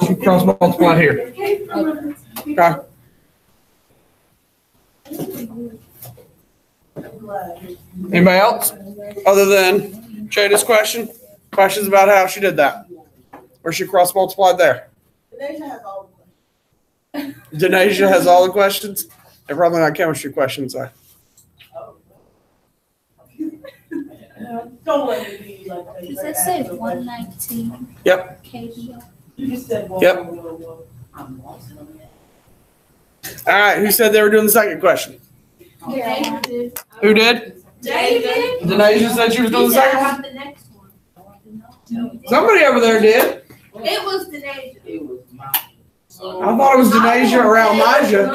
She cross multiplied here. Okay. Anybody else? Other than Jada's question? Questions about how she did that? Or she cross multiplied there? Denasia has all the questions? They're probably not chemistry questions, though. Don't let it be like that. Does that say 119? Yep. KBO? You said Yep. All right, who said they were doing the second question? David. Who did? David? Denasia said she was doing the second one? The next one. Somebody over there did. It was Denasia. I thought it was Denasia or Almija.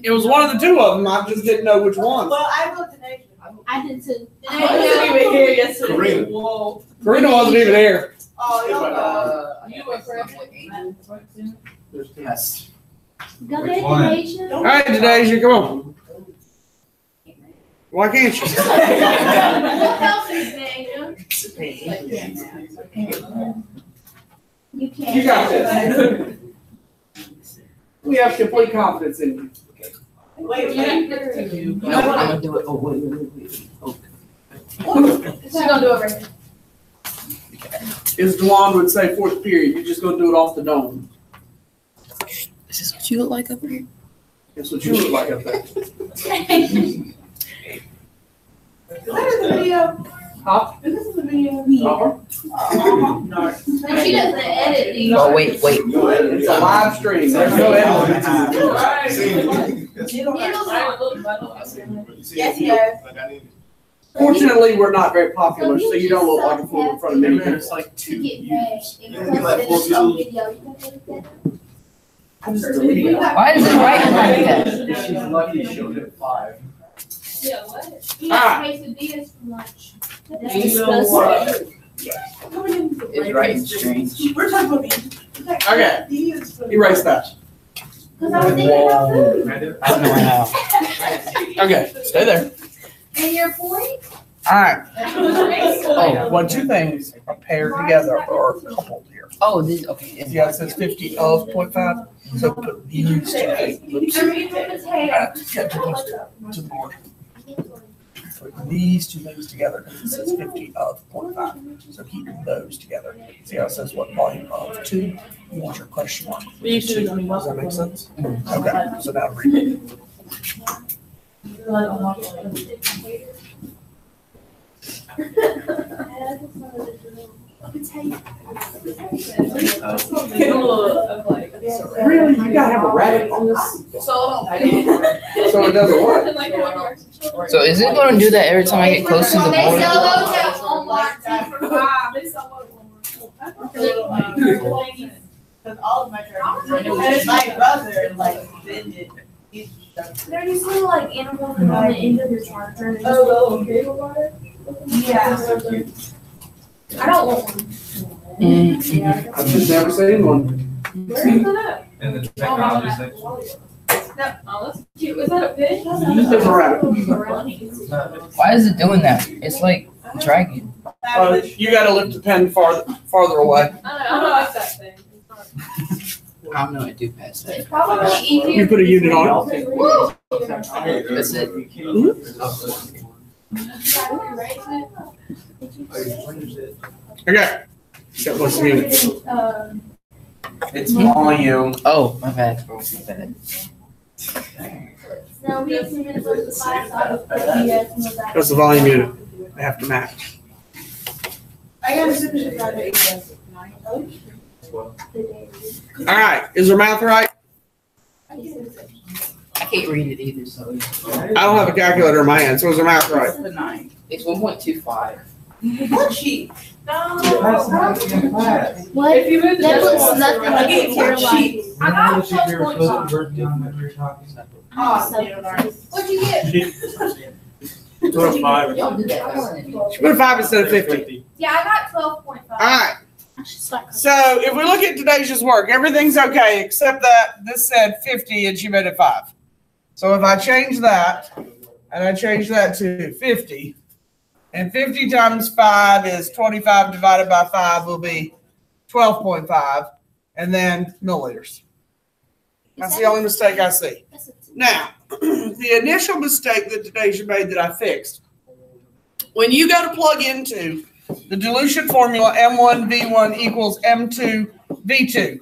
It was one of the two of them. I just didn't know which one. Well, I wrote the nation. I did too. I wasn't even here yesterday. Karina. Whoa. Karina wasn't even here. Oh, you were Yes. Go Which ahead, one? Denasia. All right, Denasia, come on. Why can't you? What else is Denasia? You can't. You got this. We have complete confidence in you. Wait. I'm gonna do it. Oh, wait. She's gonna do it right now. As Dwan would say, fourth period, you're just gonna do it off the dome. Is this what you look like up here? That's what you look like up there. Is that in the video? Huh? Is this in the video? Uh-huh. No. No, she doesn't edit these. Oh, wait. It's a live stream. There's no editing. Yes, yes. Fortunately, we're not very popular, so you don't look like a fool in front of me. It's like To 2 get views. back. And plus, it's on video. You can edit that. I just deleted it. Why is it right like that? She's lucky she showed it 5. Yeah, what? He Ah. has quesadillas for lunch. That's You know disgusting. what? It's right strange. We're talking about these. Okay. Erase that. Because I was thinking about food. I don't know how. Okay, stay there. And your point? All right. Oh, well, two things are paired together or coupled here. Oh, this, okay. Yeah, it says 50 of 0.5. So put these two. Oops. Get too close to the board. Put these two things together because it says 50 of 0.5. So keep those together. See how it says what volume of 2? You want your question mark. Does that make sense? Okay, so now read it. Really? You gotta have a rabbit on this? So it doesn't work. So is it going to do that every time I get close to the They board? sell those at Walmart for $5. Because all of my characters, my brother, like, vended. There are these little like animals on the end of your charger. Oh, okay. Yeah. I don't want one. I've just never seen one. Where is it at? In the technology section. No, oh, that's cute. Is that a pig? It's a rabbit. Why is it doing that? It's like dragging. You gotta lift the pen farther away. I don't like that thing. I'm going to do past that. It's probably easier. You put a unit on it. Woo! That's it. Okay. So what's the unit? It's volume. Oh, my bad. My bad. No, we have 2 minutes left of class. What's the volume unit? They have to match. I gotta finish it by the 8th. All right. Is her math right? I can't read it either, so. I don't have a calculator in my hand, so is her math right? It's 1.25. What sheet? What? If you move the That decimal looks nothing like Okay, it's your what life. sheet? I got 12.5. Oh, What'd you get? 12.5. Y'all did that. She put a 5 instead of 50. Yeah, I got 12.5. All right. So if we look at today's work, everything's okay except that this said 50 and she made it 5. So if I change that and I change that to 50 And 50 times 5 is 25 divided by 5 will be 12.5, and then milliliters. That's the only mistake I see. Now, the initial mistake that Denasia made that I fixed, when you go to plug into the dilution formula, M1V1 equals M2V2,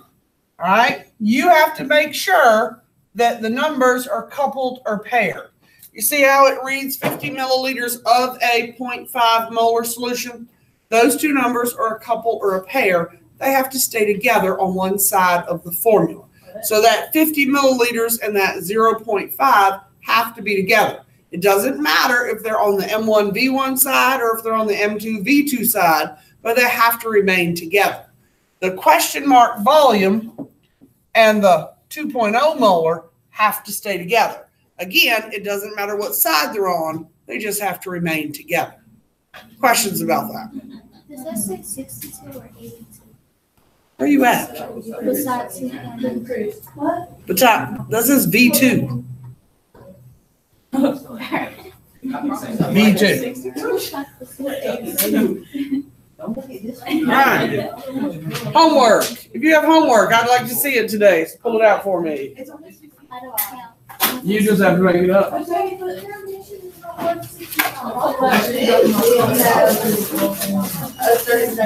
all right, you have to make sure that the numbers are coupled or paired. You see how it reads 50 milliliters of a 0.5 molar solution? Those two numbers are a couple or a pair. They have to stay together on one side of the formula. So that 50 milliliters and that 0.5 have to be together. It doesn't matter if they're on the M1V1 side or if they're on the M2V2 side, but they have to remain together. The question mark volume and the 2.0 molar have to stay together. Again, it doesn't matter what side they're on, they just have to remain together. Questions about that? Does that say 62 or 82? Where are you at? Besides, what? The top. That says V2. V2. All right. Homework. If you have homework, I'd like to see it today. So pull it out for me. I don't count. You just have to make it up. Okay, but their mission is not 165.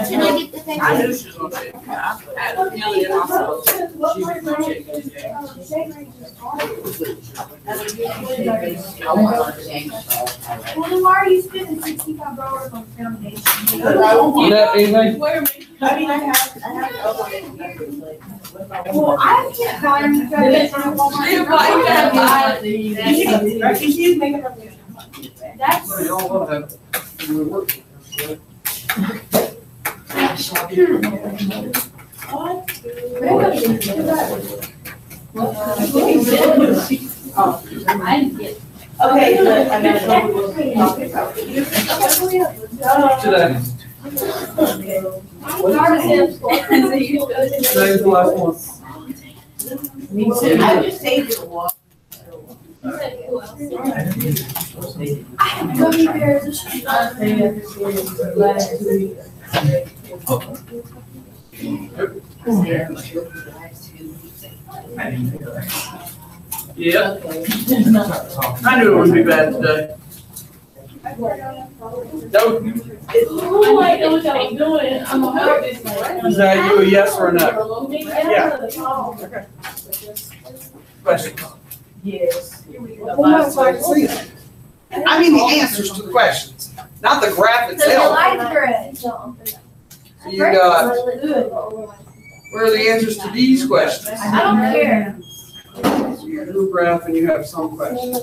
Can I get the paper? I knew she was gonna say, I had a feeling it also. She was gonna check it. Well, then why are you spending $65 on foundation? Anything? I mean, I have. Well, I can't find them. That's. Okay, but I gotta Today. Today's the last one. I just saved it a while. I have gummy bears. Yeah. I knew it would be bad today. Nope. Oh, I know what y'all was doing. I'm gonna hurt this one. Is that you a yes or a no? Yeah. Okay. Questions? Yes. I mean the answers to the questions, not the graph So you itself. like red. So you got, where are the answers to these questions? I don't care. So you do a graph and you have some questions.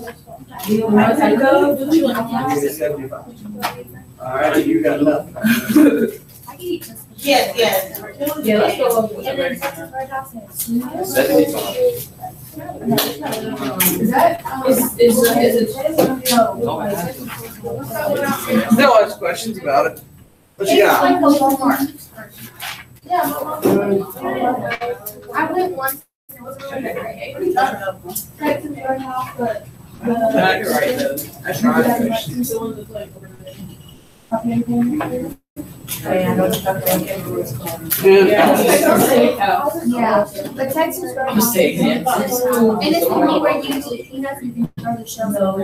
You get 75. All right, you got nothing. I can eat this. Yes, yes. Yeah, let's go over And then Texas Red House has. Is that, is it? Still has questions about it. What you It's got? like a Walmart. Yeah, I went once. And it was really great. Texas Red House, but. I can write those. I should write those. Yeah, but Texas Red House. And it's only where you doesn't throw the shells over.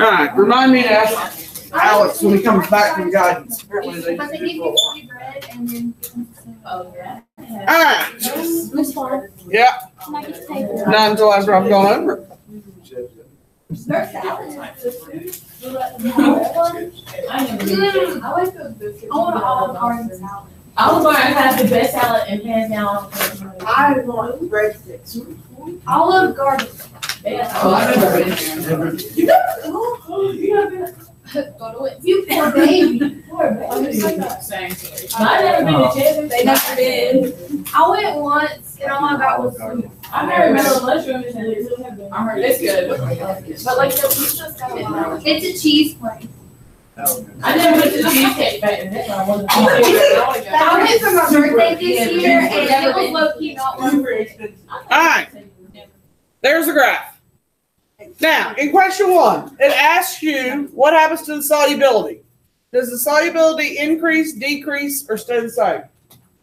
All right, remind me to ask Alex when he comes back from guidance. Apparently they But they give you free bread and then. All right. Which one? Yeah, Can I get the paper? not until after I've gone over it. There's salad. I like those biscuits. I want an Olive Garden salad. Olive Garden has the best salad and hands down. I want breadsticks. Olive Garden. Oh, I remember. Go to it. You poor baby. I never been to Chevy. They never did. I went once and all I got was food. I never met a mushroom in there. I heard it's good. But like the pizza's got a lot. It's a cheese place. I never went to the cheesecake factory. That's why I wanted to. I went for my birthday this year and it was low key not worth it. All right. There's the graph. Now, in question 1, it asks you what happens to the solubility. Does the solubility increase, decrease, or stay the same?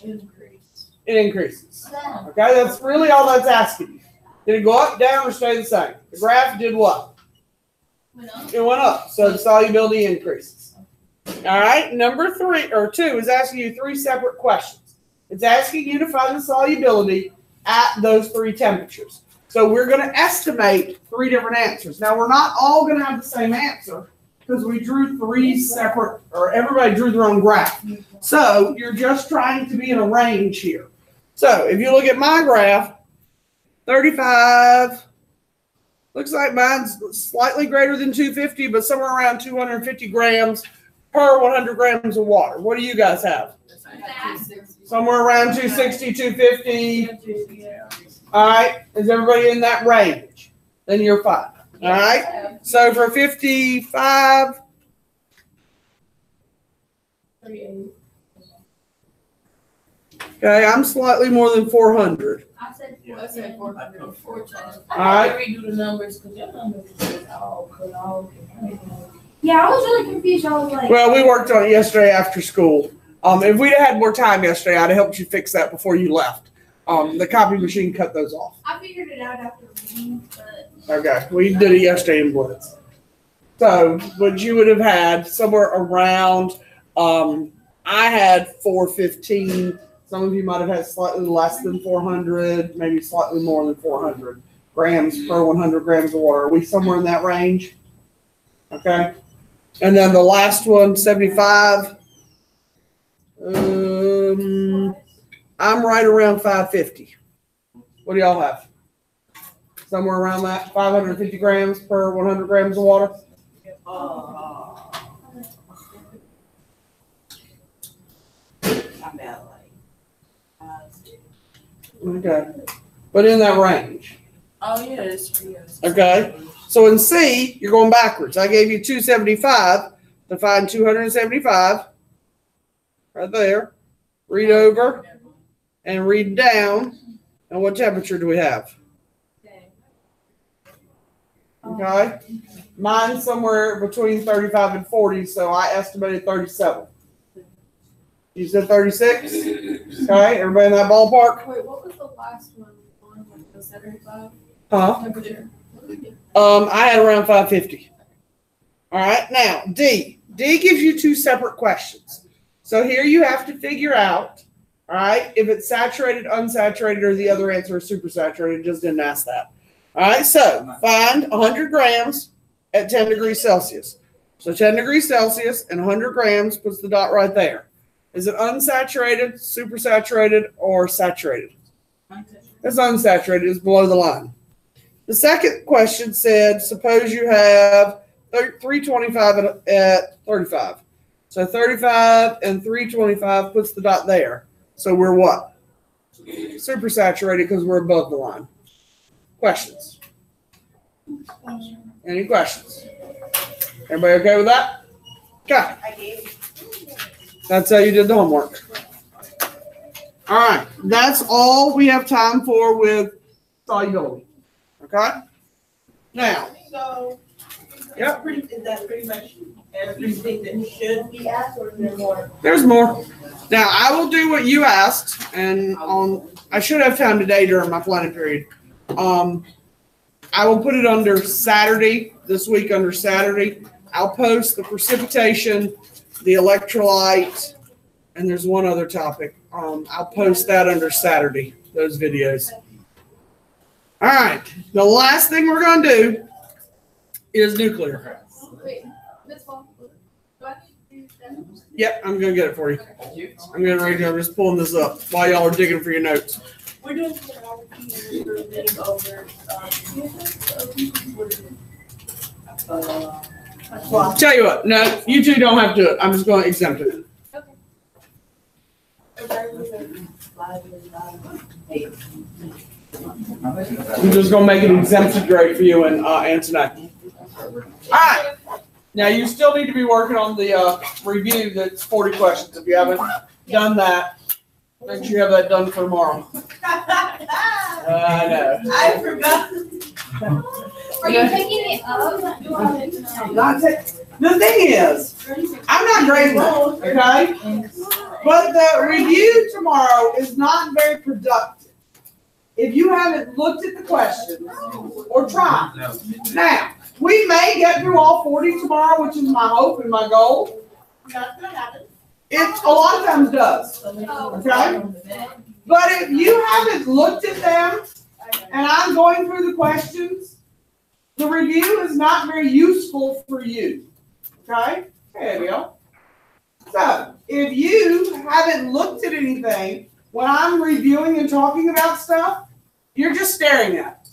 Increase. It increases. Okay, that's really all that's asking you. Did it go up, down, or stay the same? The graph did what? It went up, so the solubility increases. All right, number 2 is asking you 3 separate questions. It's asking you to find the solubility at those 3 temperatures. So we're going to estimate 3 different answers. Now, we're not all going to have the same answer because we drew 3 separate, or everybody drew their own graph. So you're just trying to be in a range here. So if you look at my graph, 35, looks like mine's slightly greater than 250, but somewhere around 250 grams per 100 grams of water. What do you guys have? Somewhere around 260, 250. All right, is everybody in that range? Then you're fine. All right, so for 55, okay, I'm slightly more than 400. I said I said 400. All right. Redo the numbers because your numbers is all Yeah, I was really confused. I was like, Well, we worked on it yesterday after school. If we'd had more time yesterday, I'd have helped you fix that before you left. The copy machine cut those off. I figured it out after reading, but Okay, we did it yesterday in Blitz. So, what you would have had somewhere around, I had 415. Some of you might have had slightly less than 400, maybe slightly more than 400 grams per 100 grams of water. Are we somewhere in that range? Okay. And then the last one, 75. I'm right around 550. What do y'all have? Somewhere around that, 550 grams per 100 grams of water? I'm at Okay. But in that range. Oh, yeah, it's Okay. So in C, you're going backwards. I gave you 275 to find 275. Right there. Read over and read down. And what temperature do we have? Okay. Mine's somewhere between 35 and 40, so I estimated 37. You said 36? Okay, everybody in that ballpark? Wait, what was the last one? Like the 75? Huh? Temperature. I had around 550. All right, now D. D gives you 2 separate questions. So here you have to figure out, all right, if it's saturated, unsaturated, or the other answer is supersaturated. Just didn't ask that. All right, so find 100 grams at 10 degrees Celsius. So 10 degrees Celsius and 100 grams puts the dot right there. Is it unsaturated, supersaturated, or saturated? It's unsaturated. It's below the line. The second question said, suppose you have 325 at 35. So 35 and 325 puts the dot there. So we're what? Supersaturated because we're above the line. Questions? Any questions? Everybody okay with that? Okay. I gave. That's how you did the homework. All right. That's all we have time for with solubility. Okay? Now. So, Yep. is that pretty much everything that should be asked, or is there more? There's more. Now, I will do what you asked, and I should have time today during my planning period. I will put it under Saturday, this week under Saturday. I'll post the precipitation, the electrolyte, and there's one other topic. I'll post that under Saturday, those videos. All right. The last thing we're going to do is nuclear. wait, Miss Paul, do I need to do that? Yep, I'm going to get it for you. I'm getting ready to. I'm just pulling this up while y'all are digging for your notes. We're doing geography, we're getting over, Tell you what, no, you two don't have to do it. I'm just going to exempt it. I'm just going to make it exempted grade for you and tonight. All right. Now, you still need to be working on the review that's 40 questions. If you haven't done that, make sure you have that done for tomorrow. I know. I forgot. Are you taking it up? The thing is, I'm not grading that, okay? But the review tomorrow is not very productive if you haven't looked at the questions or tried. Now, we may get through all 40 tomorrow, which is my hope and my goal. It a lot of times does, okay? But if you haven't looked at them, and I'm going through the questions, the review is not very useful for you, okay? There we go. So, if you haven't looked at anything, when I'm reviewing and talking about stuff, you're just staring at it.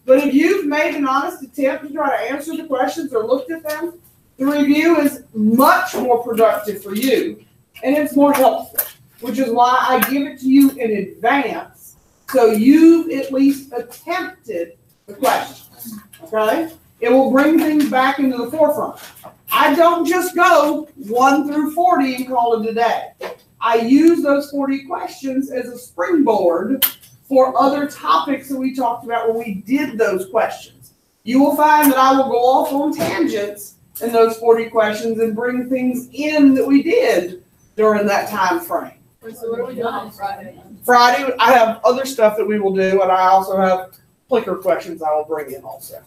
But if you've made an honest attempt to try to answer the questions or looked at them, the review is much more productive for you, and it's more helpful, which is why I give it to you in advance, so you've at least attempted the questions, okay? It will bring things back into the forefront. I don't just go 1 through 40 and call it a day. I use those 40 questions as a springboard for other topics that we talked about when we did those questions. You will find that I will go off on tangents in those 40 questions and bring things in that we did during that time frame. So what are we doing on Friday? Friday, I have other stuff that we will do, and I also have clicker questions I will bring in also.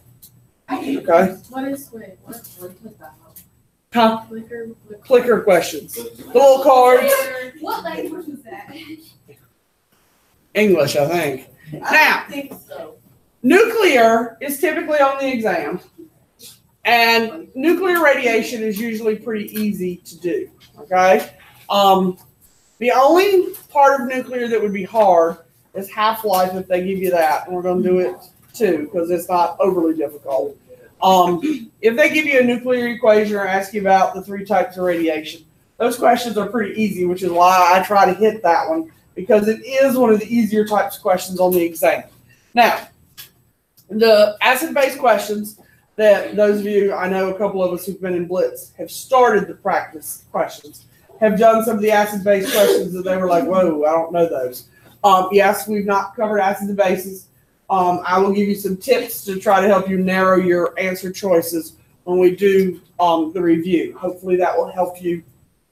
Okay? What is, wait, what is that? Huh? Clicker Clicker questions. The little cards. What language was that? English, I think. Now, I think so. nuclear is typically on the exam, and nuclear radiation is usually pretty easy to do, okay? The only part of nuclear that would be hard is half-life if they give you that, and we're going to do it too because it's not overly difficult. If they give you a nuclear equation or ask you about the 3 types of radiation, those questions are pretty easy, which is why I try to hit that one, because it is one of the easier types of questions on the exam. Now, the acid-base questions that those of you, I know a couple of us who've been in Blitz, have started the practice questions, have done some of the acid-base questions that they were like, whoa, I don't know those. Yes, we've not covered acids and bases. I will give you some tips to try to help you narrow your answer choices when we do the review. Hopefully that will help you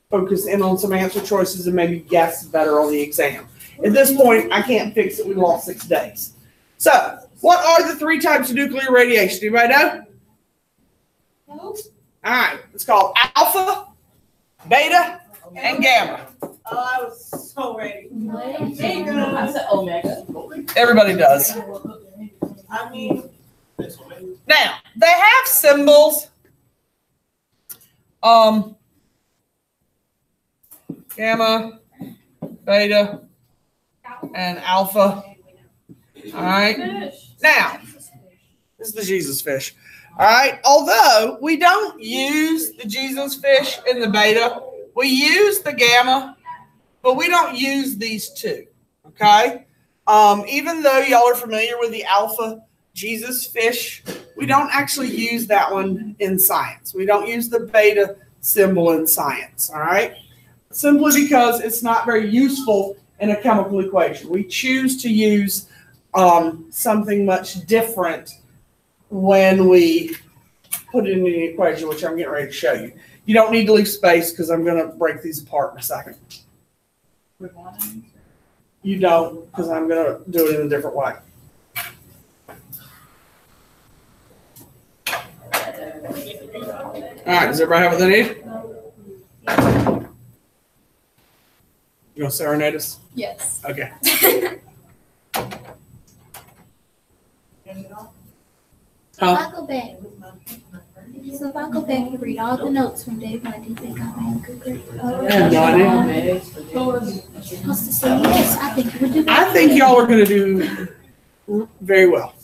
focus in on some answer choices and maybe guess better on the exam. At this point, I can't fix it. We lost 6 days. So, what are the 3 types of nuclear radiation? Anybody know? No. All right. It's called alpha, beta, and gamma. Oh, I was so ready. I said omega. Everybody does. I mean, Now, they have symbols. Gamma, beta, and alpha. All right. Now, this is the Jesus fish. All right. Although we don't use the Jesus fish in the beta, we use the gamma, but we don't use these 2. Okay. Even though y'all are familiar with the alpha Jesus fish, we don't actually use that one in science. We don't use the beta symbol in science. All right. Simply because it's not very useful in a chemical equation. We choose to use something much different when we put it in the equation, which I'm getting ready to show you. You don't need to leave space because I'm going to break these apart in a second. You don't, because I'm going to do it in a different way. All right, does everybody have what they need? You want to serenade us? Yes. Okay. So if I go back and read all the notes from Dave, I do think I made a good grade. I have no idea. Supposed to say yes, I think you would do I think y'all are going to do very well.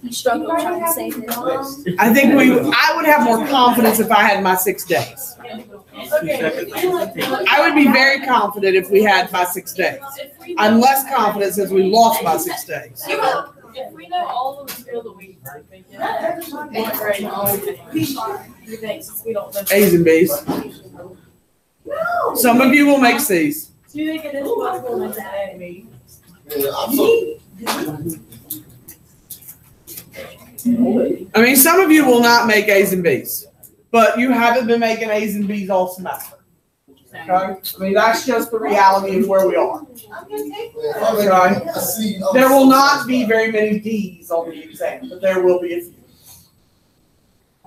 You struggle trying to say that. I think I would have more confidence if I had my 6 days. I would be very confident if we had my 6 days. I'm less confident since we lost my 6 days. If we know all of the skill that we think, what grade all of it, you think since we don't know. A's and B's. Some of you will make C's. Do you think it is possible to make an A and B? Yeah, I'm so. I mean, some of you will not make A's and B's, but you haven't been making A's and B's all semester. Okay? I mean, that's just the reality of where we are. Okay? There will not be very many D's on the exam, but there will be a few.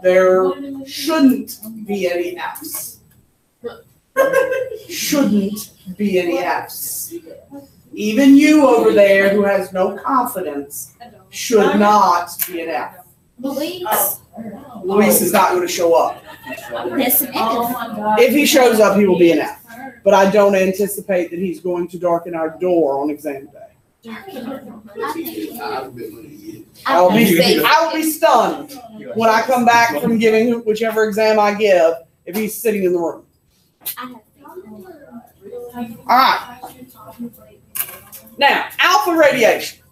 There shouldn't be any F's. Shouldn't be any F's. Even you over there who has no confidence should not be an F. Luis. Luis is not going to show up. Yes, it is. If he shows up, he will be an F. But I don't anticipate that he's going to darken our door on exam day. I will be stunned when I come back from giving whichever exam I give if he's sitting in the room. All right. Now, alpha radiation.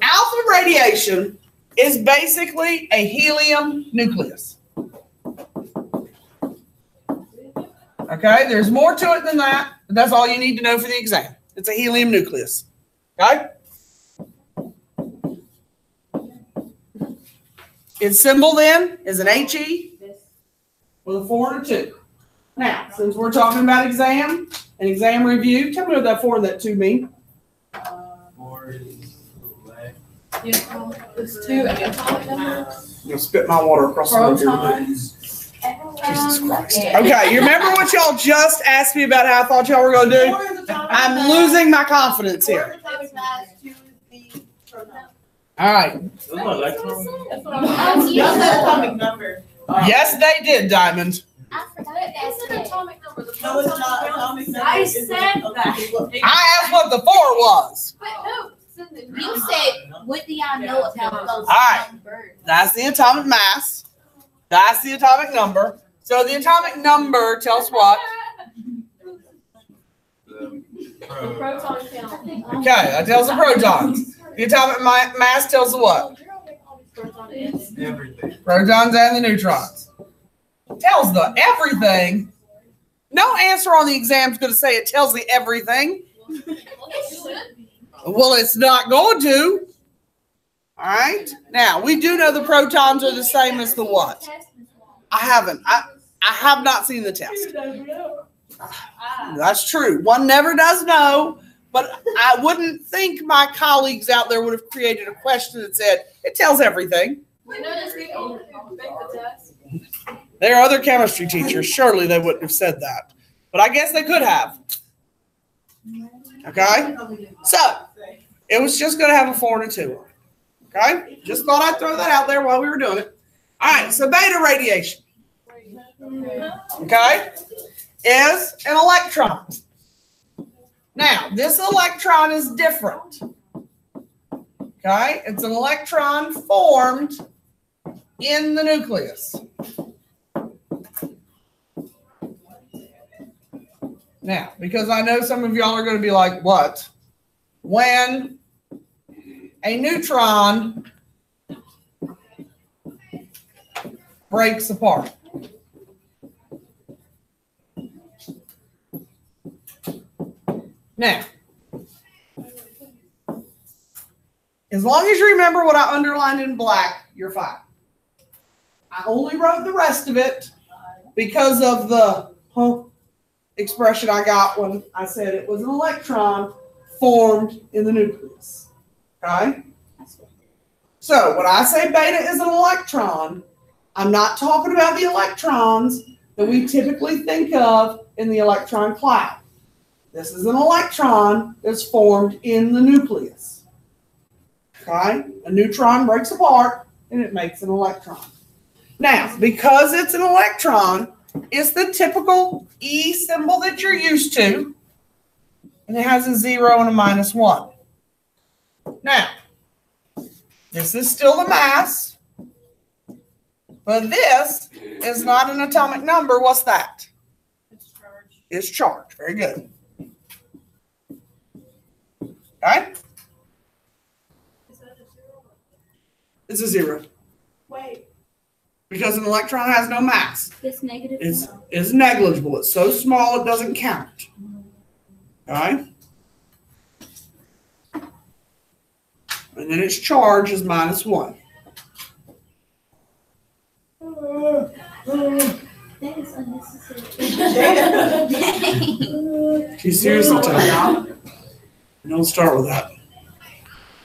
Alpha radiation is basically a helium nucleus. Okay, there's more to it than that, but that's all you need to know for the exam. It's a helium nucleus. Okay? Its symbol then is an HE with a 4 and a 2. Now, since we're talking about exam and exam review, tell me what that 4 and that 2 mean. 4 is black. It's 2 atomic numbers. I'm going to spit my water across the room here. Protons. Jesus Christ. Okay, you remember what y'all just asked me about how I thought y'all were going to do? I'm losing my confidence here. All right. That's what I'm That's the atomic number. Yes, they did, Diamond. I forgot It's an atomic number. The No, it's proton not counts. atomic number. I It's said an- that. I asked what the 4 was. But no, it's in the You said, what do y'all know about those right. numbers? That's the atomic mass. That's the atomic number. So the atomic number tells what? The proton count. Okay, that tells the protons. The atomic mass tells the what? Proton and Everything. Protons and the neutrons. Tells the everything. No answer on the exam is going to say it tells the everything. Well, it's not going to. All right. Now, we do know the protons are the same as the what? I haven't. I have not seen the test. That's true. One never does know, but I wouldn't think my colleagues out there would have created a question that said, it tells everything. We noticed people take the test. There are other chemistry teachers. Surely they wouldn't have said that. But I guess they could have. Okay? So, it was just going to have a 4 and a 2. Okay? Just thought I'd throw that out there while we were doing it. All right, so beta radiation. Okay? Is an electron. Now, this electron is different. Okay? It's an electron formed in the nucleus. Now, because I know some of y'all are going to be like, what? When a neutron breaks apart. Now, as long as you remember what I underlined in black, you're fine. I only wrote the rest of it because of the expression I got when I said it was an electron formed in the nucleus. Okay? So when I say beta is an electron, I'm not talking about the electrons that we typically think of in the electron cloud. This is an electron that's formed in the nucleus. Okay? A neutron breaks apart and it makes an electron. Now, because it's an electron, it's the typical E symbol that you're used to, and it has a 0 and a -1. Now, this is still the mass, but this is not an atomic number. What's that? It's charged. It's charged. Very good. Okay? Is that a 0? It's a 0. Wait. Because an electron has no mass. It's negative. It's negligible. It's so small it doesn't count. Okay? And then its charge is -1. She's seriously telling me. Don't start with that.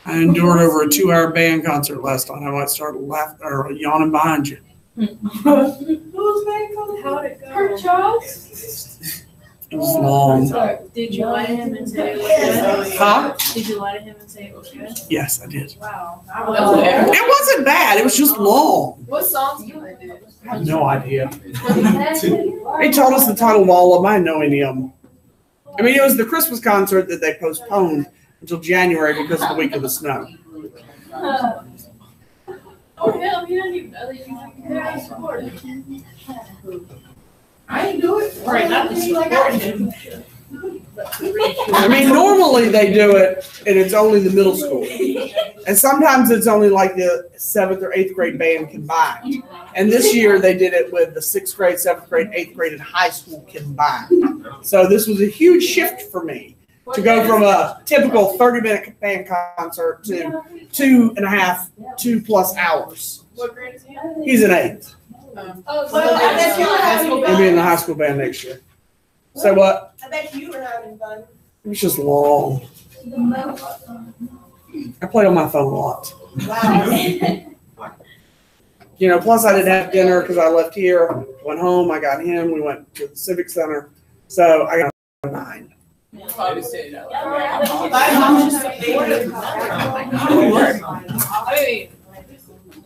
I endured over a 2-hour band concert last night. I might start laughing or yawning behind you. How'd it go? Charles? It was long. Did you lie to him and say it was good? Huh? Did you lie to him and say it was good? Yes, I did. Wow. It wasn't bad. It was just long. What songs do they do? I have no idea. They told us the title of all of them. I didn't know any of them. I mean, it was the Christmas concert that they postponed until January because of the week of the snow. Oh, hell, he doesn't even know that you can support it. I didn't do it. Right, not to support him. I mean, normally they do it and it's only the middle school. And sometimes it's only like the 7th or 8th grade band combined. And this year they did it with the 6th grade, 7th grade, 8th grade, and high school combined. So this was a huge shift for me to go from a typical 30-minute band concert to 2.5, 2+ hours. What grade is he? He's an 8th. Well, I bet you were having He'll be fun. in the high school band next year. So what? I bet you were having fun. It was just long. I played on my phone a lot. Wow. You know, plus I didn't have dinner because I left here, went home, I got him, we went to the Civic Center. So I got a 9. I mean,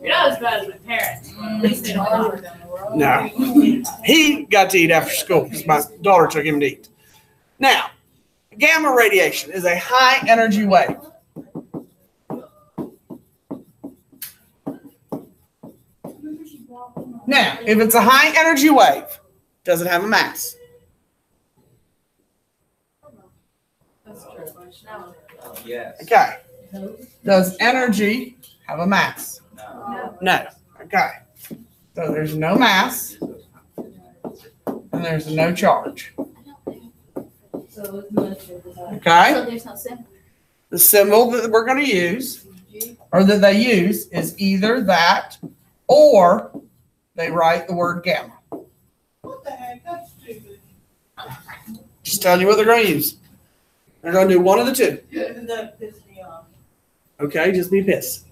you're not as bad as my parents. At least they don't work down the world. No. He got to eat after school because my daughter took him to eat. Now, gamma radiation is a high energy wave. Now, if it's a high energy wave, does it have a mass? That's a trick question. Yes. Okay. Does energy have a mass? No. No. Okay. So there's no mass and there's no charge. Okay. So there's no symbol. The symbol that we're going to use, or that they use, is either that or they write the word gamma. What the heck? That's stupid. Just telling you what they're going to use. They're going to do one of the two. That pissed me off. Okay, just be pissed.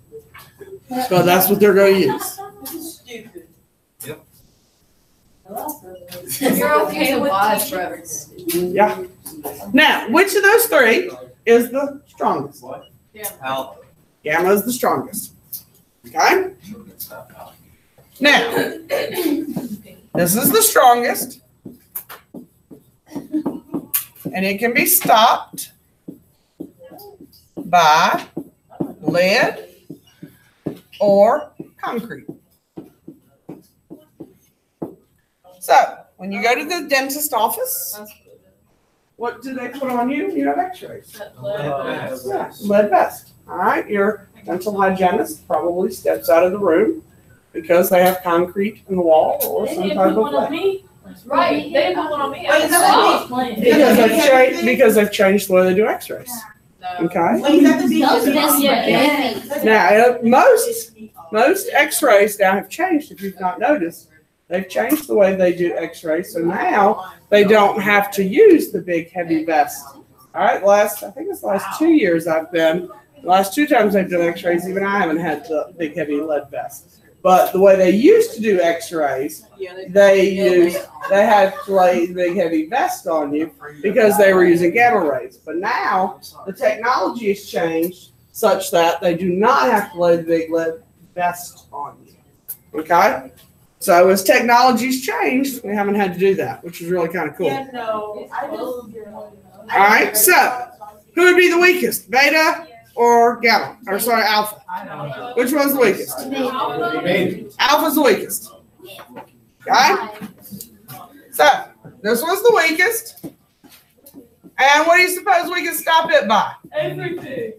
So that's what they're going to use. This is stupid. You're okay with difference. Yeah. Now, which of those three is the strongest? Alpha. Gamma is the strongest. Okay? Now, this is the strongest. And it can be stopped by lead or concrete. So, when you go to the dentist office, what do they put on you? You have x-rays. Yeah, lead vest. All right, your dental hygienist probably steps out of the room because they have concrete in the wall or They some didn't type put of one on lead. me. Right, they didn't put one on me. Wait, is that what Because they've changed the way they do x-rays. Okay? Wait, is that the Those deal? vests were heavy. Now, most x-rays now have changed, if you've not noticed. They've changed the way they do x-rays, so now they don't have to use the big heavy vest. All right, I think it's the last 2 years the last 2 times I've done x-rays, even I haven't had the big heavy lead vest. But the way they used to do x-rays, they had to lay the big heavy vest on you because they were using gamma rays. But now the technology has changed such that they do not have to lay the big lead vest on you. Okay? So as technology's changed, we haven't had to do that, which is really kind of cool. Yeah, no. All right, so who would be the weakest, beta or gamma? Or sorry, alpha. Which one's the weakest? Alpha's the weakest. Okay? So this was the weakest. And what do you suppose we can stop it by? Everything.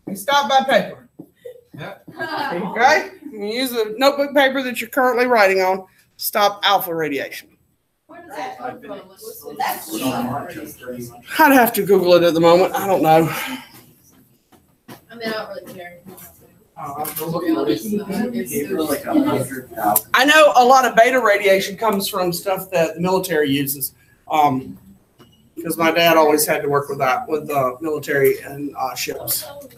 We stop by paper. Okay? You use the notebook paper that you're currently writing on. Stop alpha radiation. Where does that come from? I'd have to Google it at the moment. I don't know. I mean, I don't really care. Like 100,000. I know a lot of beta radiation comes from stuff that the military uses. Because my dad always had to work with that, with the military and ships. All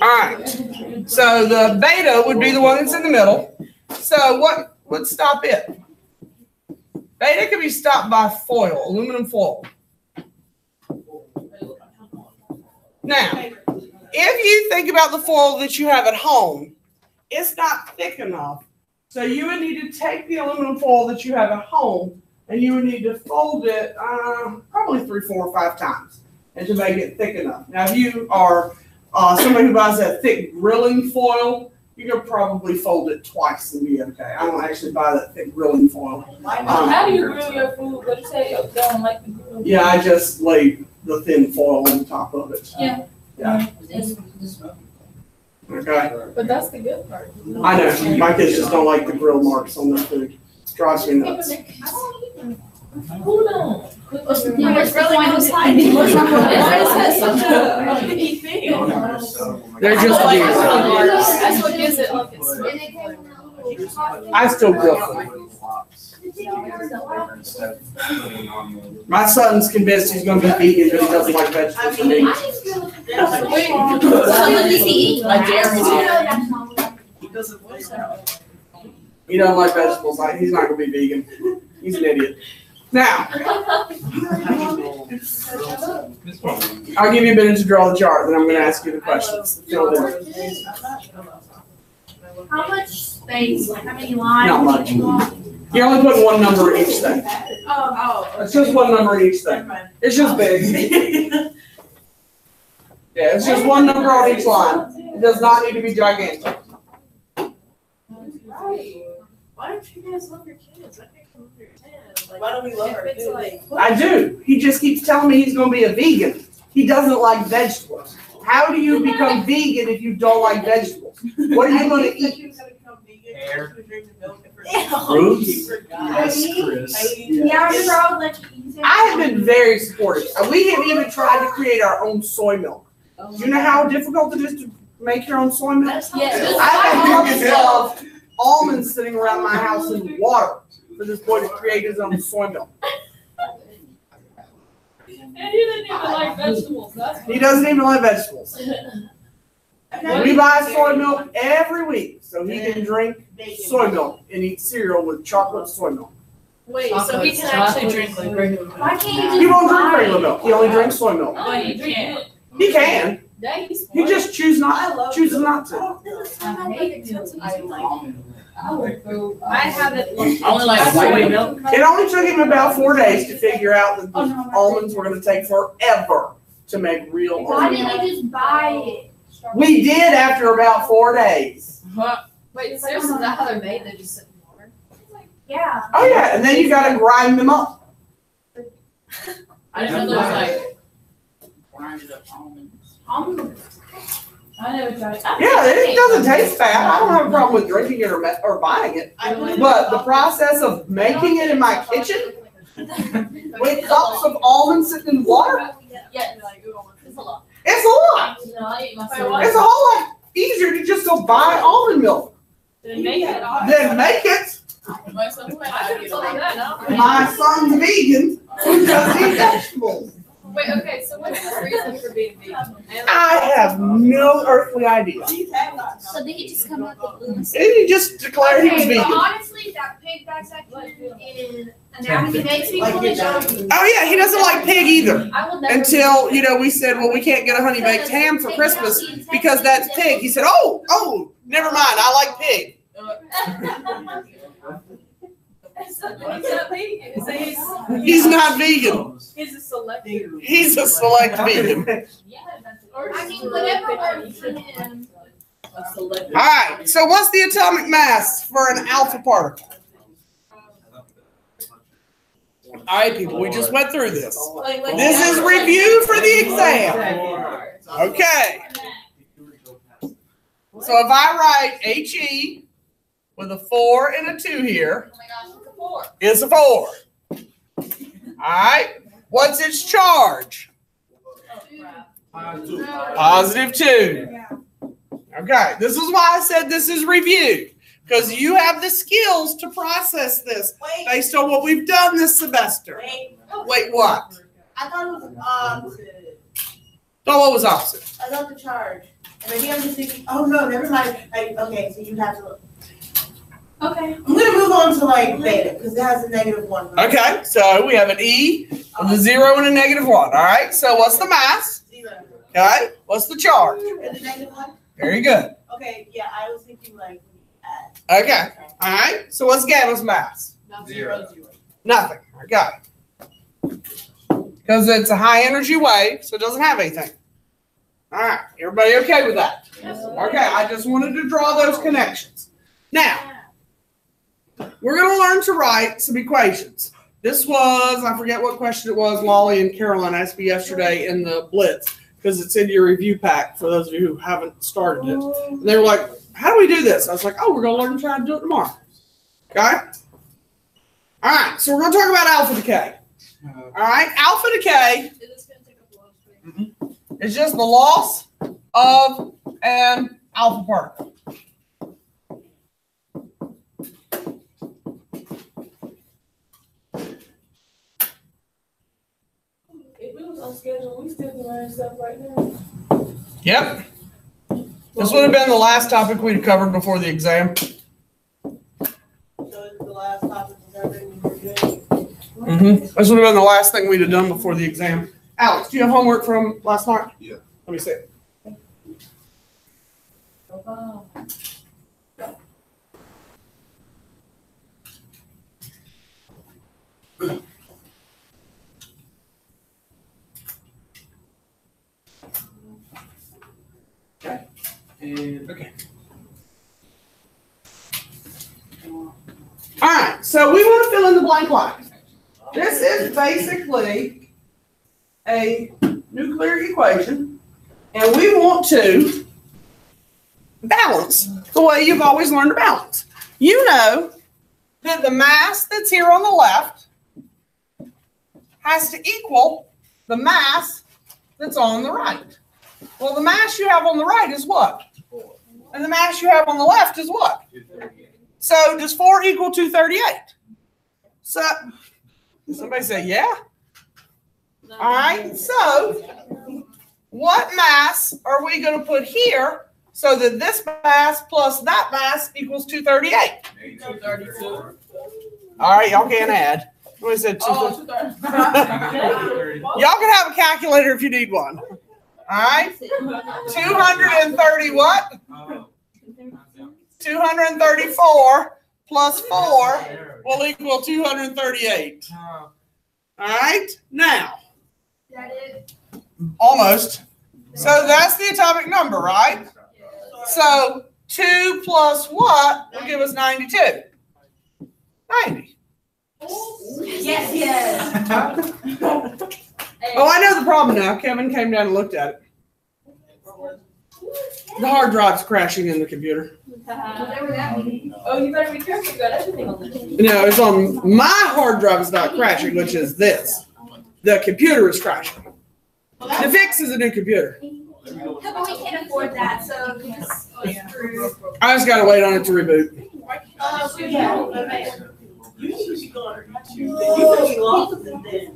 right. So the beta would be the one that's in the middle. So what would stop it? Beta can be stopped by foil, aluminum foil. Now, if you think about the foil that you have at home, it's not thick enough. So you would need to take the aluminum foil that you have at home and you would need to fold it probably 3, 4, or 5 times and to make it thick enough. Now, if you are somebody who buys that thick grilling foil, you can probably fold it twice and be okay. I don't actually buy that thick grilling foil. How do you grill your food? What do you say? You don't like the grill? Yeah, I just lay the thin foil on top of it. Yeah. Yeah. Okay. But that's the good part. I know. My kids just don't like the grill marks on their food. It drives me nuts. Who knows? Yeah, what's the point of hiding? Why is that such a big thing? They're just weird. That's what gives it like its I still grill food. My son's convinced he's going to be vegan, but he doesn't like vegetables and meat. He doesn't like vegetables. He's not going to be vegan. He's an idiot. Now, I'll give you a minute to draw the chart, then I'm going to ask you the questions. Fill it in. How much space, like how many lines? Not much. You only put one number in each thing. It's just one number in each thing. It's just big. Yeah, it's just one number on each line. It does not need to be gigantic. Why don't you guys love your kids? I think love your kids. Like, Why don't we love our if it's kids? like, I do. He just keeps telling me he's going to be a vegan. He doesn't like vegetables. How do you become vegan if you don't like vegetables? What are you going to eat? Fruits? Yes, Chris. Yeah, I remember I was like, I have been very supportive. We have even tried to create our own soy milk. Do you know how difficult it is to make your own soy milk? yes. I have cups of almonds sitting around my house in water for this boy to create his own soy milk. and you didn't even like vegetables. That's He doesn't even like vegetables. We buy soy milk every week so he can drink soy milk and eat cereal with chocolate soy milk. Wait, so he can actually drink like regular milk. Why can't you just He won't drink buy regular milk. He only drinks soy milk. No, you can't. He can. Daddy's He just chooses not to. I haven't. Only like soy milk. It only took him about 4 days to figure out that the almonds were going to take forever to make real Why almonds. didn't you just buy it? We did after about 4 days. Wait, seriously, is that how they're made? They just sit in water? Yeah. Oh yeah, and then you got to grind them up. I didn't know there was like. Grinded up almonds. I never tried. Yeah, it doesn't taste bad. I don't have a problem with drinking it or buying it. But the process of making it in my kitchen with cups of almonds sitting in water, Yeah, it's a lot. it's a lot. No, I ate my It's a whole lot easier to just go buy almond milk Then make it. than make it. My son might not get that now. My son's vegan. He doesn't eat vegetables. Wait, okay, so what's the reason for being vegan? I have no earthly idea. So did he just come up with blue? He just declared he was Okay, but vegan. honestly, that pig dissect in anatomy makes me really shocked. Oh yeah, he doesn't like pig either. I will never. Until, we said, well, we can't get a honey baked ham for Christmas because that's pig. He said, oh, never mind, I like pig. He's not vegan. He's a selective. He's a select vegan. I mean, whatever works for him. All right, so what's the atomic mass for an alpha particle? All right, people, we just went through this. This is review for the exam. Okay. So if I write HE with a 4 and a 2 here, it's a 4. All right. What's its charge? +2. Okay, this is why I said this is review. Because you have the skills to process this based on what we've done this semester. Wait, what? I thought it was opposite. No, what was opposite? I thought the charge. And maybe I'm just thinking, oh no, never mind. Okay, so you have to look. Okay. I'm gonna move on to like beta, because it has a -1. Okay, so we have an E, a 0, and a -1. All right, so what's the mass? 0. Okay, what's the charge? And the -1? Very good. Okay, yeah, I was thinking like add. Okay, all right, so what's gamma's mass? 0. Nothing. Okay. Because it's a high energy wave, so it doesn't have anything. All right, everybody okay with that? Okay, I just wanted to draw those connections. Now, we're going to learn to write some equations. This was, I forget what question it was, Lolly and Caroline asked me yesterday in the Blitz, because it's in your review pack for those of you who haven't started it. And they were like, how do we do this? I was like, oh, we're going to learn to try to do it tomorrow. Okay? All right, so we're going to talk about alpha decay. All right, alpha decay is just the loss of an alpha particle. If we was on schedule, we still can learn stuff right now. Yep. This would have been the last topic we'd covered before the exam. So it's the last topic of everything we were doing. This would have been the last thing we'd have done before the exam. Alex, do you have homework from last night? Yeah. Let me see it. Okay. And okay. All right, so we want to fill in the blank line. This is basically a nuclear equation, and we want to balance the way you've always learned to balance. You know that the mass that's here on the left has to equal the mass that's on the right. Well, the mass you have on the right is what? And the mass you have on the left is what? 238. So does 4 equal 238? So, somebody say, yeah? All right, so what mass are we going to put here so that this mass plus that mass equals 238? 232. All right, y'all can't add. What is it? Oh, 230. Y'all can have a calculator if you need one. All right, 230 what? 234 plus 4 will equal 238. All right, now. Almost. So that's the atomic number, right? So 2 plus what will give us 92? 90. Yes. Oh, I know the problem now. Kevin came down and looked at it. The hard drive's crashing in the computer. Oh, you better be careful. You got everything on this. No, it's on my hard drive is not crashing, which is this. The computer is crashing. The fix is a new computer. But we can't afford that, so we just screw. I just gotta wait on it to reboot. You should be going. You could be lost in this.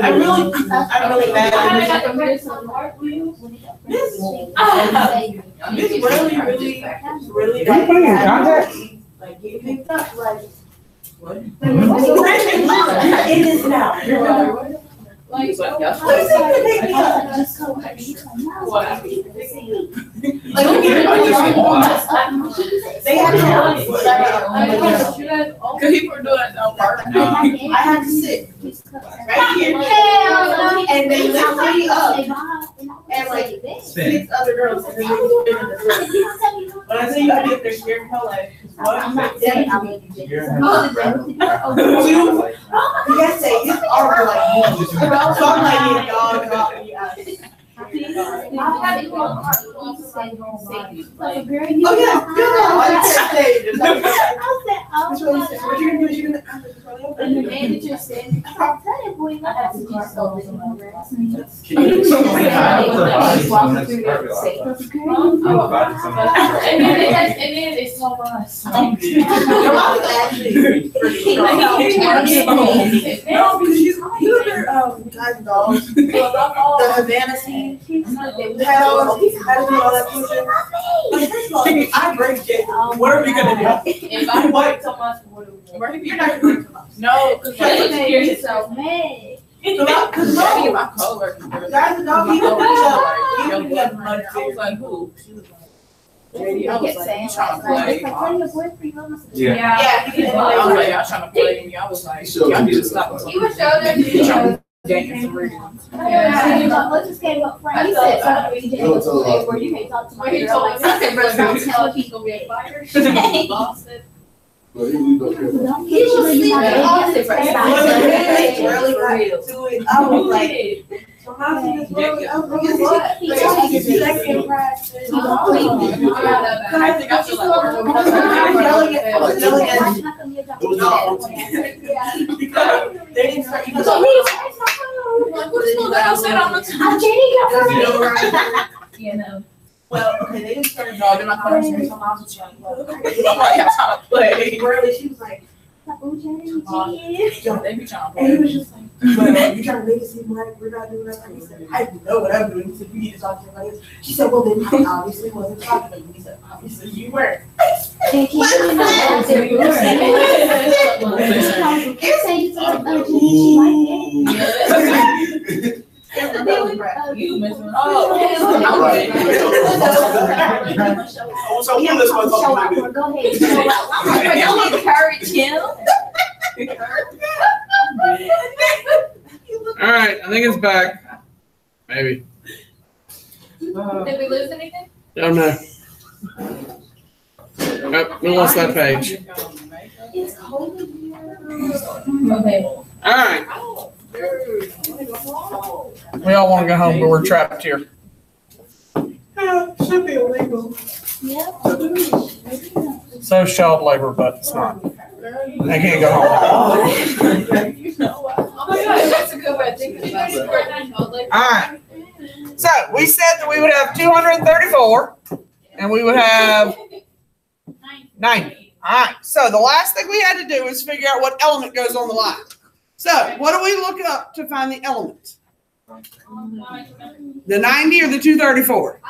I'm really mad. This really Are you putting in contact? like getting picked up like what? It is now. Like, What do you think they picked me up? what? They had to. Cause he for doing that on purpose. I had to sit right here, and they lift me up, and like 6 other girls. And then they when I say you gotta get there, scared hell like, what? Yes, they are like, so I'm like, yeah, dog, Oh oh yeah, I can't say. What you gonna do? And the manager said, I'll tell you, boy, I have to do something. And then they saw us. No, because you know their guys and dolls, the Havana scene, had all that fusion. I break it. What are we gonna do? If I work so much, what do we do? You're not gonna break them. No, because So mad. because My coworker. guys and dolls, even with each other, even if you have money. I was like, who? She was like, I kept saying, like, tell your boyfriend, I'm Yeah. Yeah, you I was like, y'all trying to play me. I was like, y'all need to stop. You were showing them videos. Dance for real. Let's just game up front. He said something where you can't talk to my girl. Like, something, bro, don't tell he's gonna be a fighter. But he leave up here. He was sleeping on his Really got to it. I was like, so how can this work? I was like, what? He told me to second practice. I think I should like work I was yelling at him. Because they didn't start. So he's like, who's the guy who said I'm I'm dating your You know. Well, okay, they didn't start. No, they're not going to say something else. I'm like, y'all trying to play. Really, she was like, Yo, they be trying to and he play. was just like, well, you're trying to make it seem like we're not doing that. He said, I know what I'm doing. He said, we need to talk to him like this. She said, well, then I obviously wasn't talking to him. He said, obviously you were. You missing. So yeah, let's go talk about it. Go ahead. Y'all encourage him. All right, I think it's back. Maybe. Did we lose anything? Don't know. Oh, we lost that page. It's cold in here. Okay. All right. We all want to go home, but we're trapped here. Should be illegal. Yep. So is child labor, but it's not. They can't go home. Oh my God, that's a good way of thinking about it. All right. So we said that we would have 234 and we would have 90. All right. So the last thing we had to do is figure out what element goes on the line. So what do we look up to find the element? The 90 or the 234?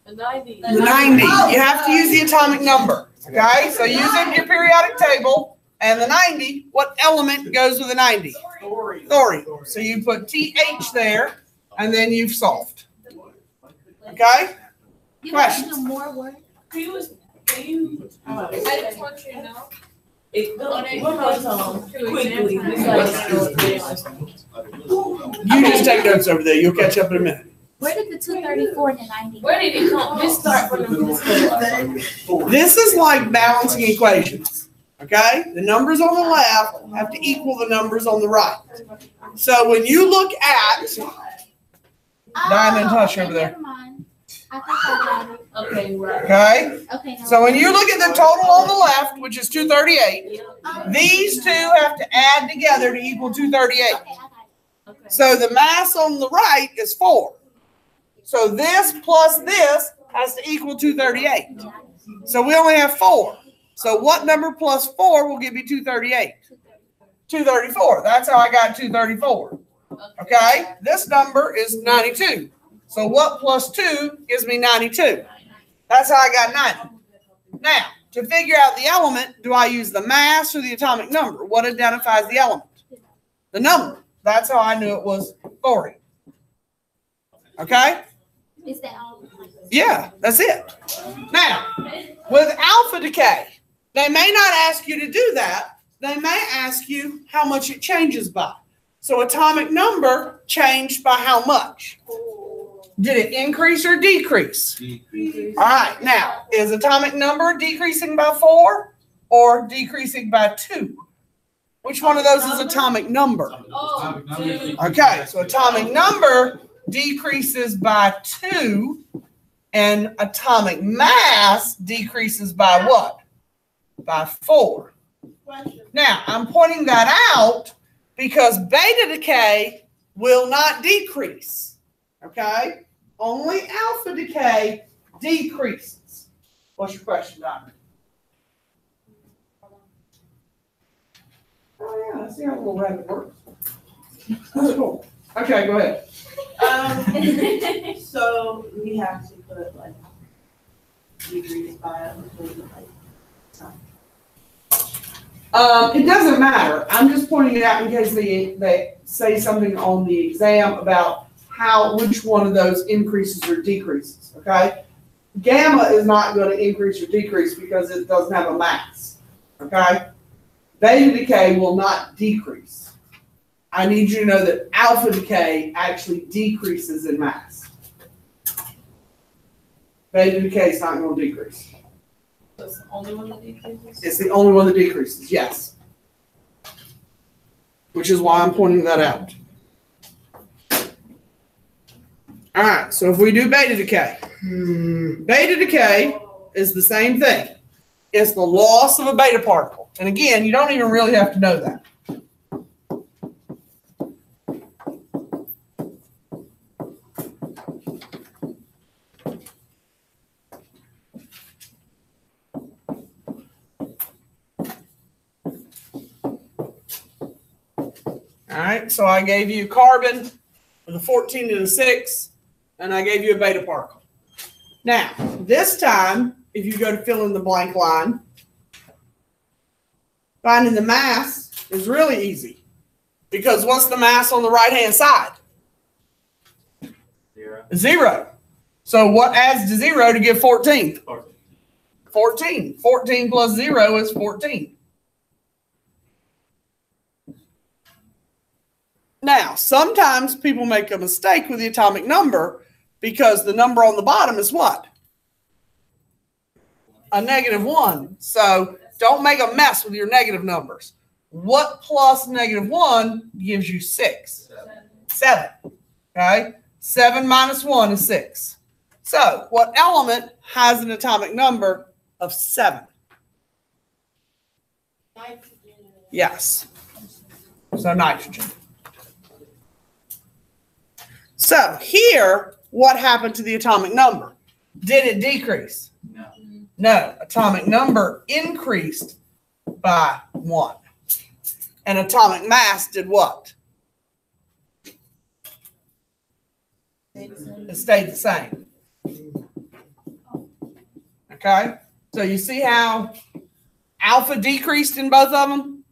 The 90. The 90. You have to use the atomic number. Okay. So using your periodic table and the 90, what element goes with the 90? Thorium. So you put TH there and then you've solved. Okay? You Questions? want to do more work? I just want you to know. You just take notes over there. You'll catch up in a minute. Where did the 234 and the 90? Where did it come? Just start from the This is like balancing equations. Okay? The numbers on the left have to equal the numbers on the right. So when you look at Diamond and Touch over there. Never mind. I think I got it. Okay, right. Okay? Okay. No. So when you look at the total on the left, which is 238, these two have to add together to equal 238. Okay, I got it. Okay. So the mass on the right is 4. So this plus this has to equal 238. So we only have 4. So what number plus 4 will give you 238? 234. That's how I got 234. Okay? This number is 92. So what plus 2 gives me 92? That's how I got 90. Now, to figure out the element, do I use the mass or the atomic number? What identifies the element? The number. That's how I knew it was thorium. Okay? Is that all? Yeah, that's it. Now, with alpha decay, they may not ask you to do that. They may ask you how much it changes by. So atomic number changed by how much? Did it increase or decrease? All right. Now, is atomic number decreasing by 4 or decreasing by 2? Which one of those is atomic number? Oh, Okay. So atomic number decreases by 2 and atomic mass decreases by what? By 4. Now, I'm pointing that out because beta decay will not decrease, okay? Only alpha decay decreases. What's your question, Doctor? Oh, yeah, I see how a little rabbit works. That's cool. Okay, go ahead. So we have to put like degrees by It doesn't matter. I'm just pointing it out in case they say something on the exam about which one of those increases or decreases, okay? Gamma is not going to increase or decrease because it doesn't have a mass, okay? Beta decay will not decrease. I need you to know that alpha decay actually decreases in mass. Beta decay is not going to decrease. That's the only one that decreases? It's the only one that decreases, yes. Which is why I'm pointing that out. All right, so if we do beta decay, beta decay is the same thing. It's the loss of a beta particle. And again, you don't even really have to know that. All right, so I gave you carbon with a 14 to the 6, and I gave you a beta particle. Now, this time, if you go to fill in the blank line, finding the mass is really easy. Because what's the mass on the right-hand side? 0. 0. So what adds to 0 to give 14? 14. 14. 14 plus 0 is 14. Now, sometimes people make a mistake with the atomic number because the number on the bottom is what? A -1. So don't make a mess with your negative numbers. What plus -1 gives you 6? 7. Okay? 7 minus 1 is 6. So what element has an atomic number of 7? nitrogen. Yes. So nitrogen. So here, what happened to the atomic number? Did it decrease? No. No. Atomic number increased by 1. And atomic mass did what? It stayed the same. Okay? So you see how alpha decreased in both of them,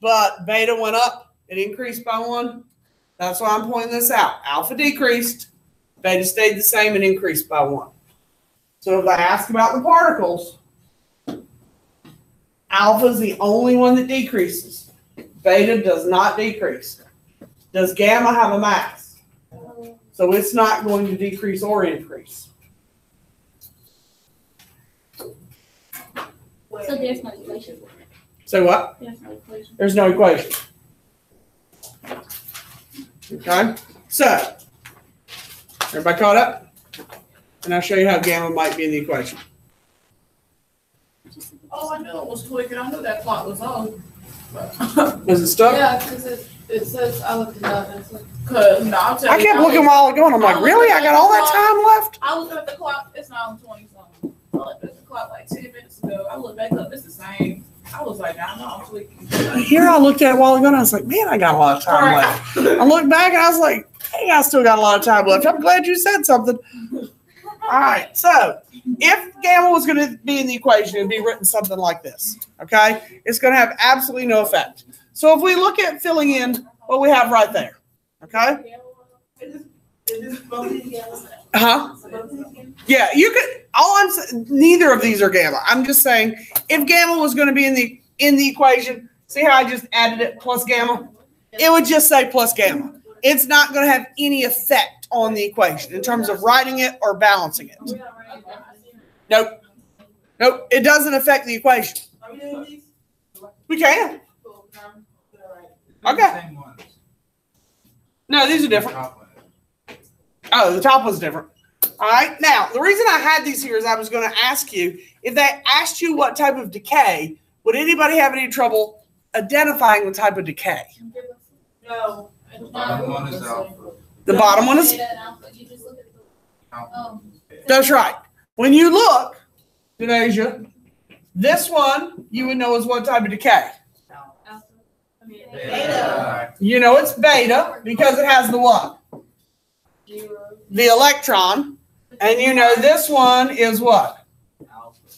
but beta went up. It increased by 1. That's why I'm pointing this out. Alpha decreased, beta stayed the same and increased by 1. So if I ask about the particles, alpha is the only one that decreases. Beta does not decrease. Does gamma have a mass? So it's not going to decrease or increase. So there's no equation. So what? There's no equation. There's no equation. Okay? So, everybody caught up? And I'll show you how gamma might be in the equation. Oh, I knew it was tweaking. I knew that clock was on. Is it stuck? Yeah, because it says, I looked it up and it's like, cause, no, I'll tell I you. kept looking while ago and I'm like, really? I got all that time left? I looked at the clock, it's not on 20 something. I looked at the clock like 10 minutes ago. I looked back up, it's the same. I was like, nah, no, I'm tweaking. Here I looked at it a while ago and I was like, man, I got a lot of time left. I looked back and I was like, hey, I still got a lot of time left. I'm glad you said something. All right, so if gamma was going to be in the equation, it would be written something like this, okay? It's going to have absolutely no effect. So if we look at filling in what we have right there, okay? Uh-huh. Yeah, you could, neither of these are gamma. I'm just saying, if gamma was going to be in the equation, see how I just added it plus gamma? It would just say plus gamma. It's not going to have any effect on the equation in terms of writing it or balancing it. Nope. Nope, it doesn't affect the equation. We can. Okay. No, these are different. Oh, the top one's different. All right. Now, the reason I had these here is I was going to ask you, if they asked you what type of decay Would anybody have any trouble identifying the type of decay? No. Bottom one is alpha. The bottom one is, that's right. When you look, Denasia, this one you would know is what type of decay. Beta. You know it's beta because it has the what? The electron. And you know this one is what?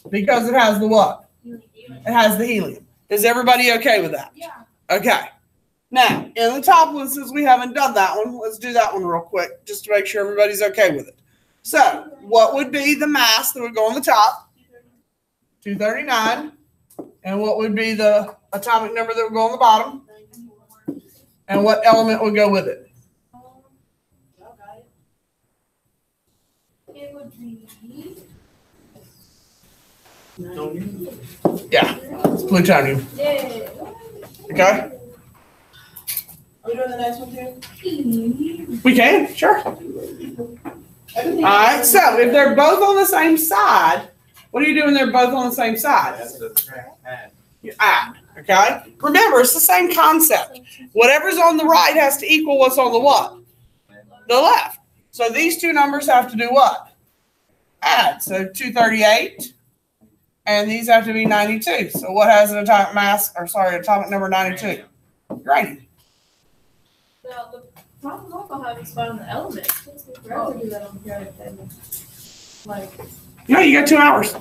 Because it has the what? It has the helium. Is everybody okay with that? Yeah. Okay. Now, in the top one, since we haven't done that one, let's do that one real quick just to make sure everybody's okay with it. So, what would be the mass that would go on the top? 239. And what would be the atomic number that would go on the bottom? And what element would go with it? It would be. Yeah, it's plutonium. Yeah. Okay? Are we doing the next one too? We can, sure. All right, so if they're both on the same side, what do you do when they're both on the same side? That's the add. You add, okay? Remember, it's the same concept. Whatever's on the right has to equal what's on the what? The left. So these two numbers have to do what? Add. So 238, and these have to be 92. So what has an atomic mass, or sorry, atomic number 92? Uranium. Now, the problem also have is finding the elements. It takes me forever to do that on the periodic table. Like, You know, you got 2 hours.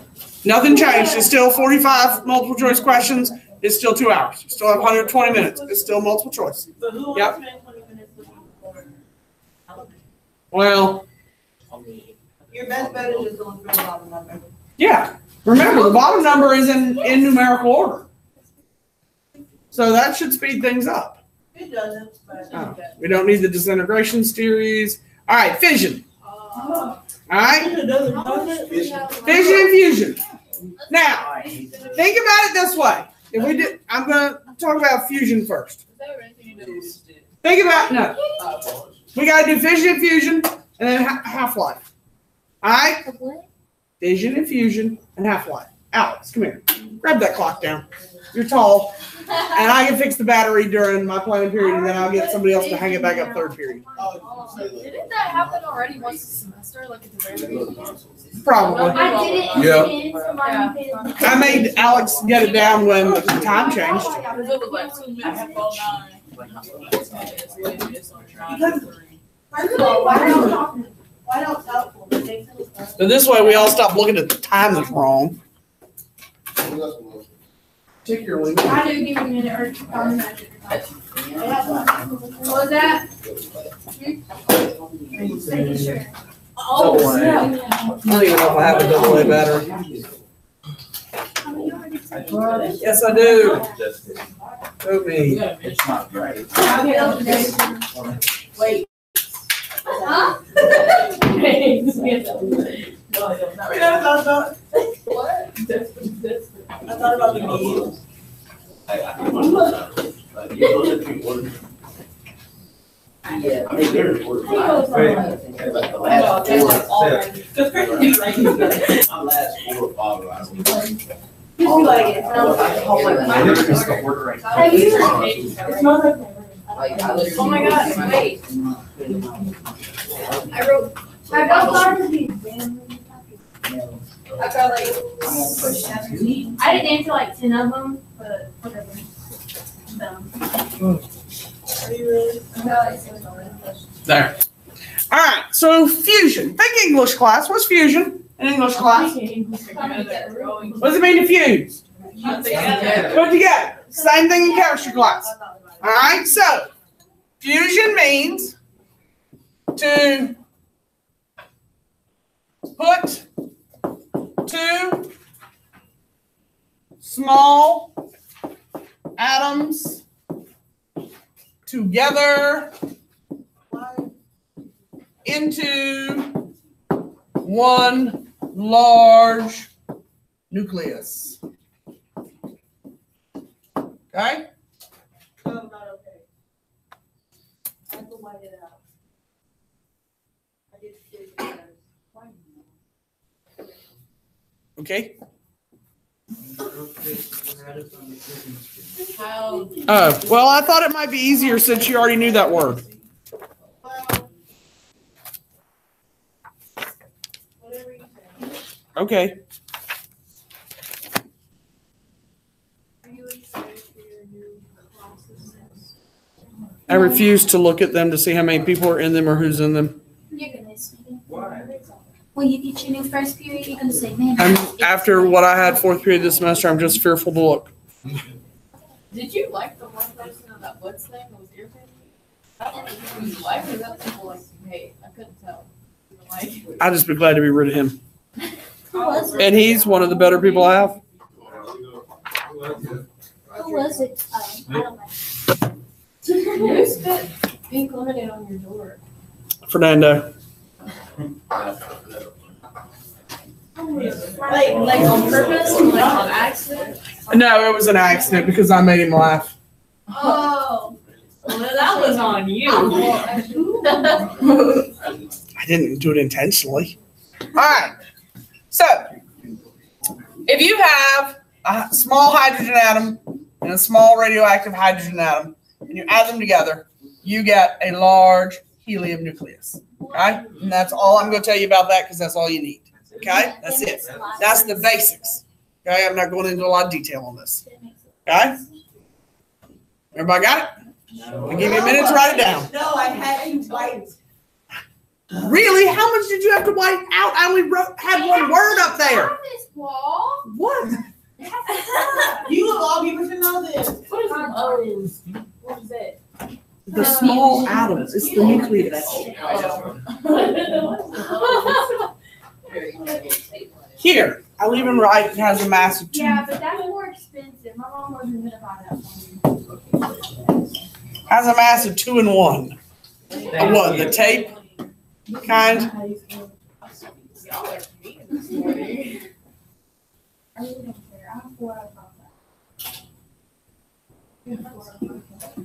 Nothing changed. It's still 45 multiple choice questions. It's still 2 hours. You still have 120 minutes. It's still multiple choice. So who Yep. wants to spend 20 minutes looking for element? Well, Your best bet is just going through the bottom number. yeah. Remember, the bottom number is in numerical order. So that should speed things up. It doesn't, but. Oh, we don't need the disintegration series. All right, fission. All right, It doesn't, does it? fission and fusion. Now, think about it this way. If we did, I'm going to talk about fusion first. is that anything to do with it? Think about, no. We got to do fission and fusion and then half-life. All right? Fission and fusion and half-life. Alex, come here. Grab that clock down. You're tall. And I can fix the battery during my planning period, and then I'll get somebody else to hang it back up third period. Didn't that happen already once a semester, like at the very beginning? Probably. I did it. Yeah. In somebody did. I made Alex get it down when the time changed. Because it was like 2 minutes before 9. Why don't helpful? So this way we all stop looking at the time that's wrong. Particularly. I do give you a minute or magic. What was that? Making sure. Oh, snap. I don't even know if I have a double A battery. Yes, I do. Go me. It's not right. Wait. Huh? I thought about the meals. Just be like, it smells like a whole bunch. Have you? It smells like. Oh my God, wait. I wrote. I got started these. I got like, I didn't answer like 10 of them, but whatever. Are you really? I got like 7 questions. There. All right, so fusion. Think English class. What's fusion in English class? What does it mean to fuse? Put together. Same thing in chemistry class. All right, so fusion means to put two small atoms together into one large nucleus. Okay? Not okay. I have to white it out. I get to see it. Okay? How? Oh, well, I thought it might be easier since you already knew that word. Whatever you say. Okay. Are you excited for your new classes? I refuse to look at them to see how many people are in them or who's in them. You're gonna miss me. Why? When you get your new first period, you're gonna say, man. After what I had fourth period this semester, I'm just fearful to look. Did you like the one person on that what's thing that was irritating you? I don't know if you like or that people like you hate. I couldn't tell. You were like, I'd just be glad to be rid of him. Who was it? And he's one of the better people I have. Who was it? I don't know. you spit pink lemonade on your door. Fernando. Like on purpose, like on accident. No, it was an accident because I made him laugh. Oh, well, that was on you. I didn't do it intentionally. All right. So, if you have a small hydrogen atom and a small radioactive hydrogen atom, and you add them together, you get a large helium nucleus. Okay? And that's all I'm going to tell you about that because that's all you need. Okay? That's it. That's the basics. Okay? I'm not going into a lot of detail on this. Okay? Everybody got it? I'll give you a minute to write it down. No, I had to write. Really? How much did you have to white out? I only had one word up there. What? You of all people should know this. What is an O's? What is it? The small atoms. It's the nucleus. Here, I'll even write it has a mass of 2. Yeah, but that's more expensive. My mom wasn't gonna buy that for me. Has a mass of 2 and 1. What? The tape kind? Y'all are mean this morning. I really don't care. I have 4 out of 5. You have 4 out of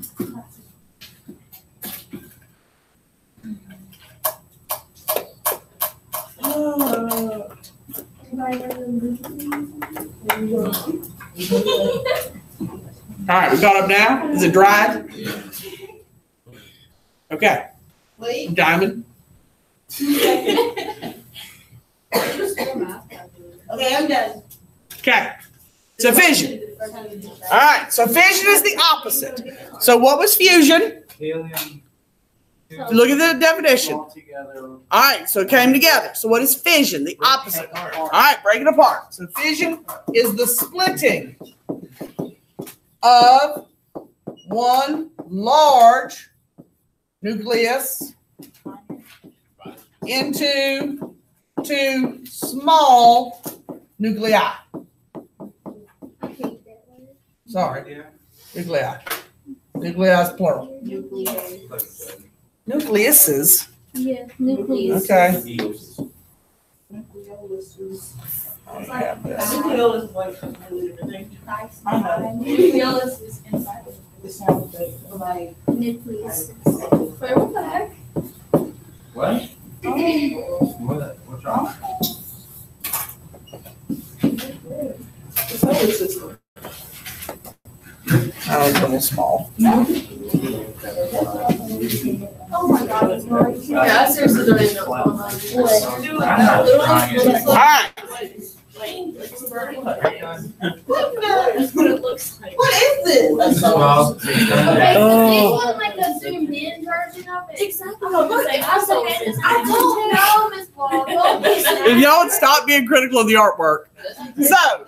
5. All right, we got up now. Is it dried? Okay. Wait. Diamond. Okay, I'm done. Okay. So fission. All right. So fission is the opposite. So what was fusion? Helium. Look at the definition. All together. All right. So it came together. So what is fission? The opposite. All right. Break it apart. So fission is the splitting of one large nucleus into 2 small nuclei. I hate that word. Sorry, nuclei. Nuclei is plural. Nucleuses. Yeah, nucleus. Okay. Nucleolus is like completely different thing. I know. Nucleolus is inside of it. It sounds like Nucleus. Wait, what the heck? What? What? What's wrong? the solar system. I was a little small. Oh my God, it's not. Yeah, I seriously don't even know what's going on. I'm not trying it. All right. That's what it looks like. What is this? Well, Okay, Oh. they want like a zoomed in version of it. Exactly. I don't know, Miss Paul. If y'all would stop being critical of the artwork. So,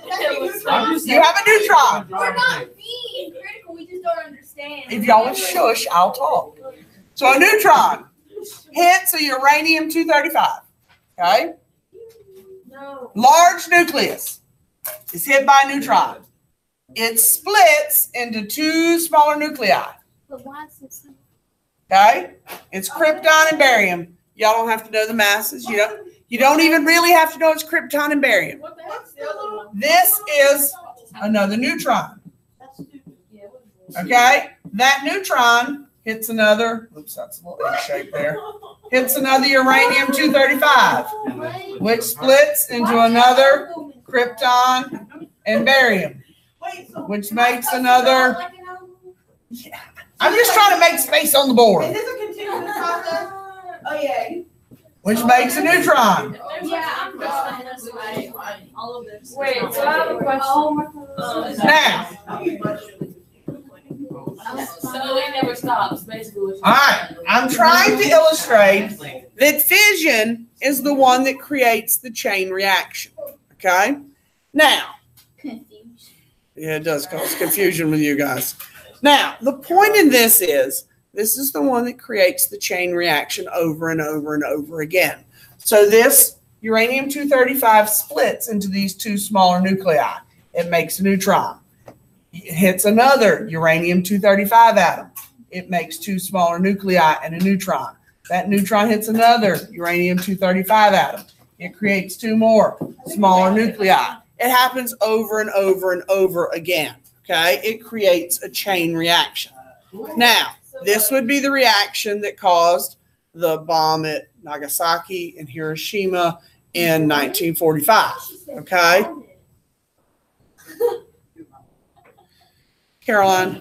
you have a neutron. We're not being critical, we just don't understand. If y'all would shush, I'll talk. So a neutron hits a uranium-235. Okay? No. Large nucleus is hit by a neutron. It splits into 2 smaller nuclei. But why is it so? Okay? It's krypton and barium. Y'all don't have to know the masses. You don't even really have to know it's krypton and barium. What the heck's the other one? This is another neutron. Okay? That neutron hits another, oops, that's a little egg shape there. Hits another uranium-235, which splits into another krypton and barium, Wait, so. which makes another. I'm just trying to make space on the board. Is this a continuous process? Oh, yeah. Which makes a neutron. Yeah, I'm done this way. All of this. Wait, so I have a question. Now, So it never stops, basically. all right, I'm trying to illustrate that fission is the one that creates the chain reaction. Okay? Now, yeah, it does cause confusion with you guys. Now, the point in this is the one that creates the chain reaction over and over and over again. So this uranium-235 splits into these two smaller nuclei. It makes a neutron. It hits another uranium-235 atom. It makes two smaller nuclei and a neutron. That neutron hits another uranium-235 atom. It creates two more smaller nuclei. It happens over and over and over again. Okay? It creates a chain reaction. Now, this would be the reaction that caused the bomb at Nagasaki and Hiroshima in 1945. Okay? Caroline?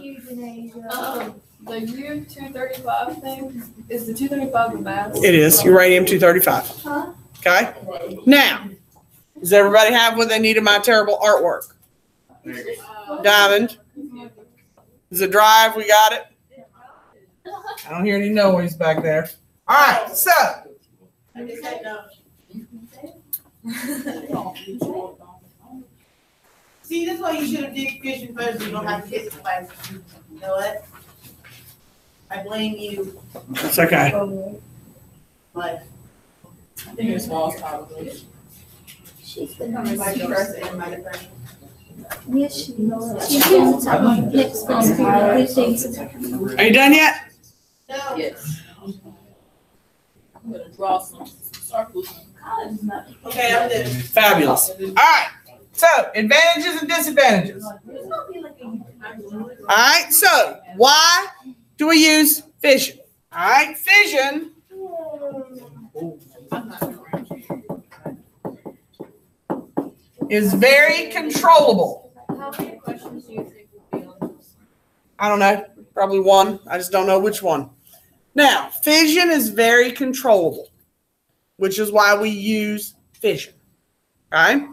The U-235 thing, is the 235 a mass? It is uranium-235. Okay? Now, does everybody have what they need in my terrible artwork? Diamond? Is it drive? We got it? I don't hear any noise back there. All right, so. I just said no. See, that's why you should have did fission first, so you don't have to get the class. You know what? I blame you. It's okay. But I think it's false probably. She's been my depression and my depression. Yes, she knows. She's going to tell me next time. Are you done yet? No. Yes. I'm gonna draw some circles. Okay, I'm good. Fabulous. All right. So, advantages and disadvantages. All right. So, why do we use fission? All right. Fission is very controllable. How many questions do you think will be on this? I don't know. Probably one. I just don't know which one. Now, fission is very controllable, which is why we use fission. Okay?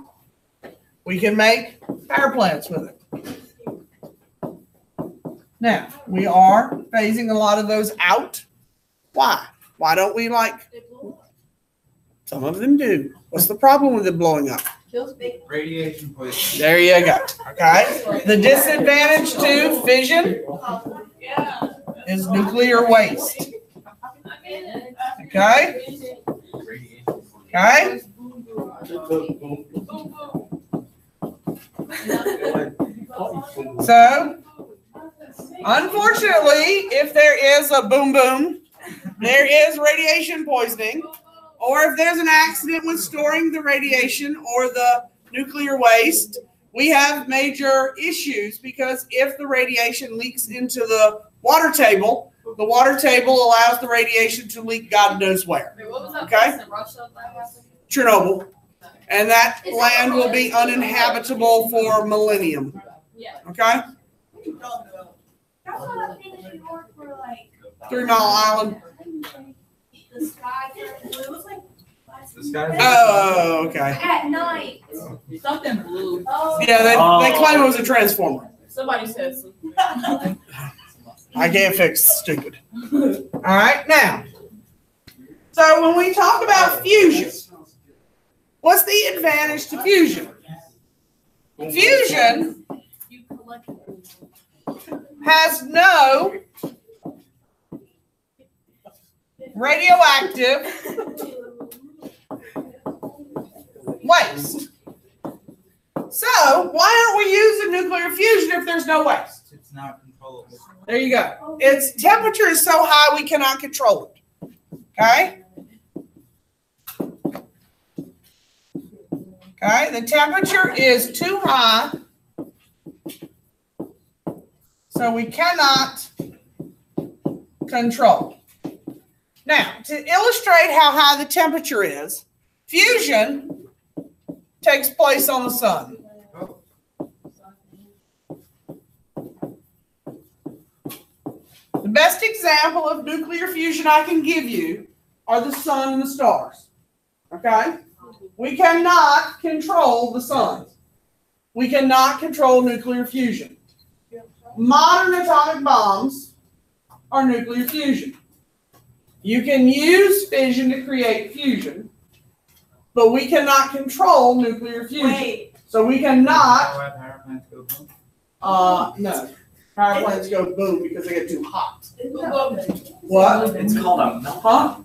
We can make power plants with it. Now, we are phasing a lot of those out. Why? Why don't we like? Some of them do. What's the problem with it blowing up? Radiation poisoning. There you go. Okay? The disadvantage to fission is nuclear waste. Okay? Okay? So, unfortunately, if there is a boom boom, there is radiation poisoning, or if there's an accident with storing the radiation or the nuclear waste, we have major issues because if the radiation leaks into the water table allows the radiation to leak God knows where. Wait, what was that Okay. place in Russia that happened? Chernobyl. And that land will be uninhabitable for millennium. Yeah. Okay? That's what I think she worked for, like, 3 Mile Island. the sky. It was like This guy's. Oh, okay. at night. Something blue. Oh. Yeah, they claim it was a transformer. Somebody said something. I can't fix stupid. All right, now. So when we talk about fusion, what's the advantage to fusion? Fusion has no radioactive waste. So why aren't we using nuclear fusion if there's no waste? It's not controllable. There you go. Its temperature is so high we cannot control it. Okay? Okay, the temperature is too high, so we cannot control. Now, to illustrate how high the temperature is, fusion takes place on the sun. The best example of nuclear fusion I can give you are the sun and the stars. Okay? We cannot control the sun. We cannot control nuclear fusion. Modern atomic bombs are nuclear fusion. You can use fission to create fusion, but we cannot control nuclear fusion. Wait. So we cannot, Power plants go boom. no. Power plants go boom because they get too hot. What? What? It's called a melt. Huh?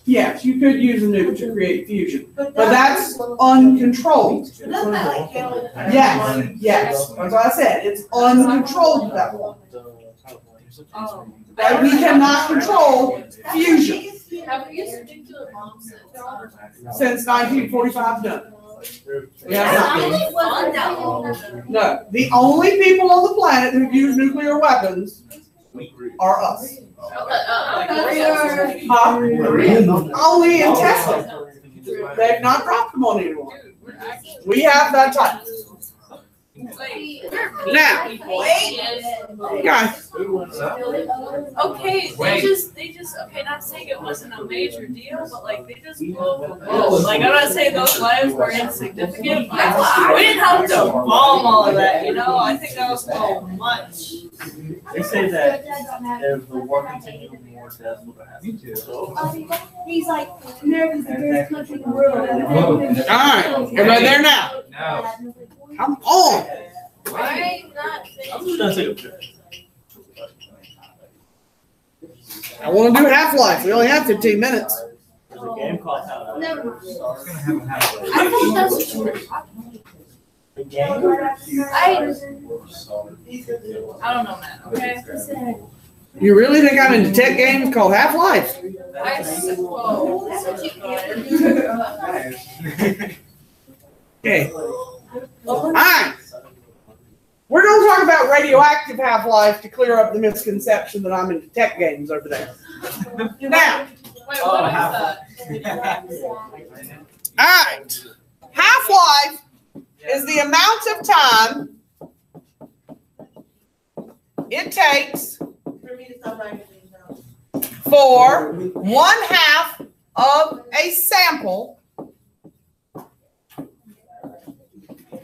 Yes, you could use a nuke to create fusion, but that's uncontrolled. Doesn't that like kill? Yes, yes, that's what I said, it's uncontrolled at that point. Oh. That we cannot control fusion Have we used nuclear bombs since 1945, no. We have not. No, the only people on the planet who use nuclear weapons are us. Huh? Only in Tesla. They've not dropped them on anyone. We have that type. Now, guys, Okay, they just, okay, not saying it wasn't a major deal, but like, they just blew the boat. Like, I'm not saying those lives were insignificant, but we didn't have to bomb all of that, you know? I think that was a little much. They say that if the war continues, more deaths will happen. Me too. He's like, America's the greatest country in the world. all right, everybody there now? No. Come on. I'm not I'm just gonna take a picture. I want to do Half-Life. We only have 15 minutes. There's a game called Half-Life. Never mind. It's gonna have a half. I thought that's what you were talking about. The game. I don't know, man, okay? You really think I'm into tech games called Half-Life? I suppose. That's what you Okay. All right. We're going to talk about radioactive Half-Life to clear up the misconception that I'm into tech games over there. Now, Wait, what is that? all right. Half-Life is the amount of time it takes For me to stop writing things down. for 1/2 of a sample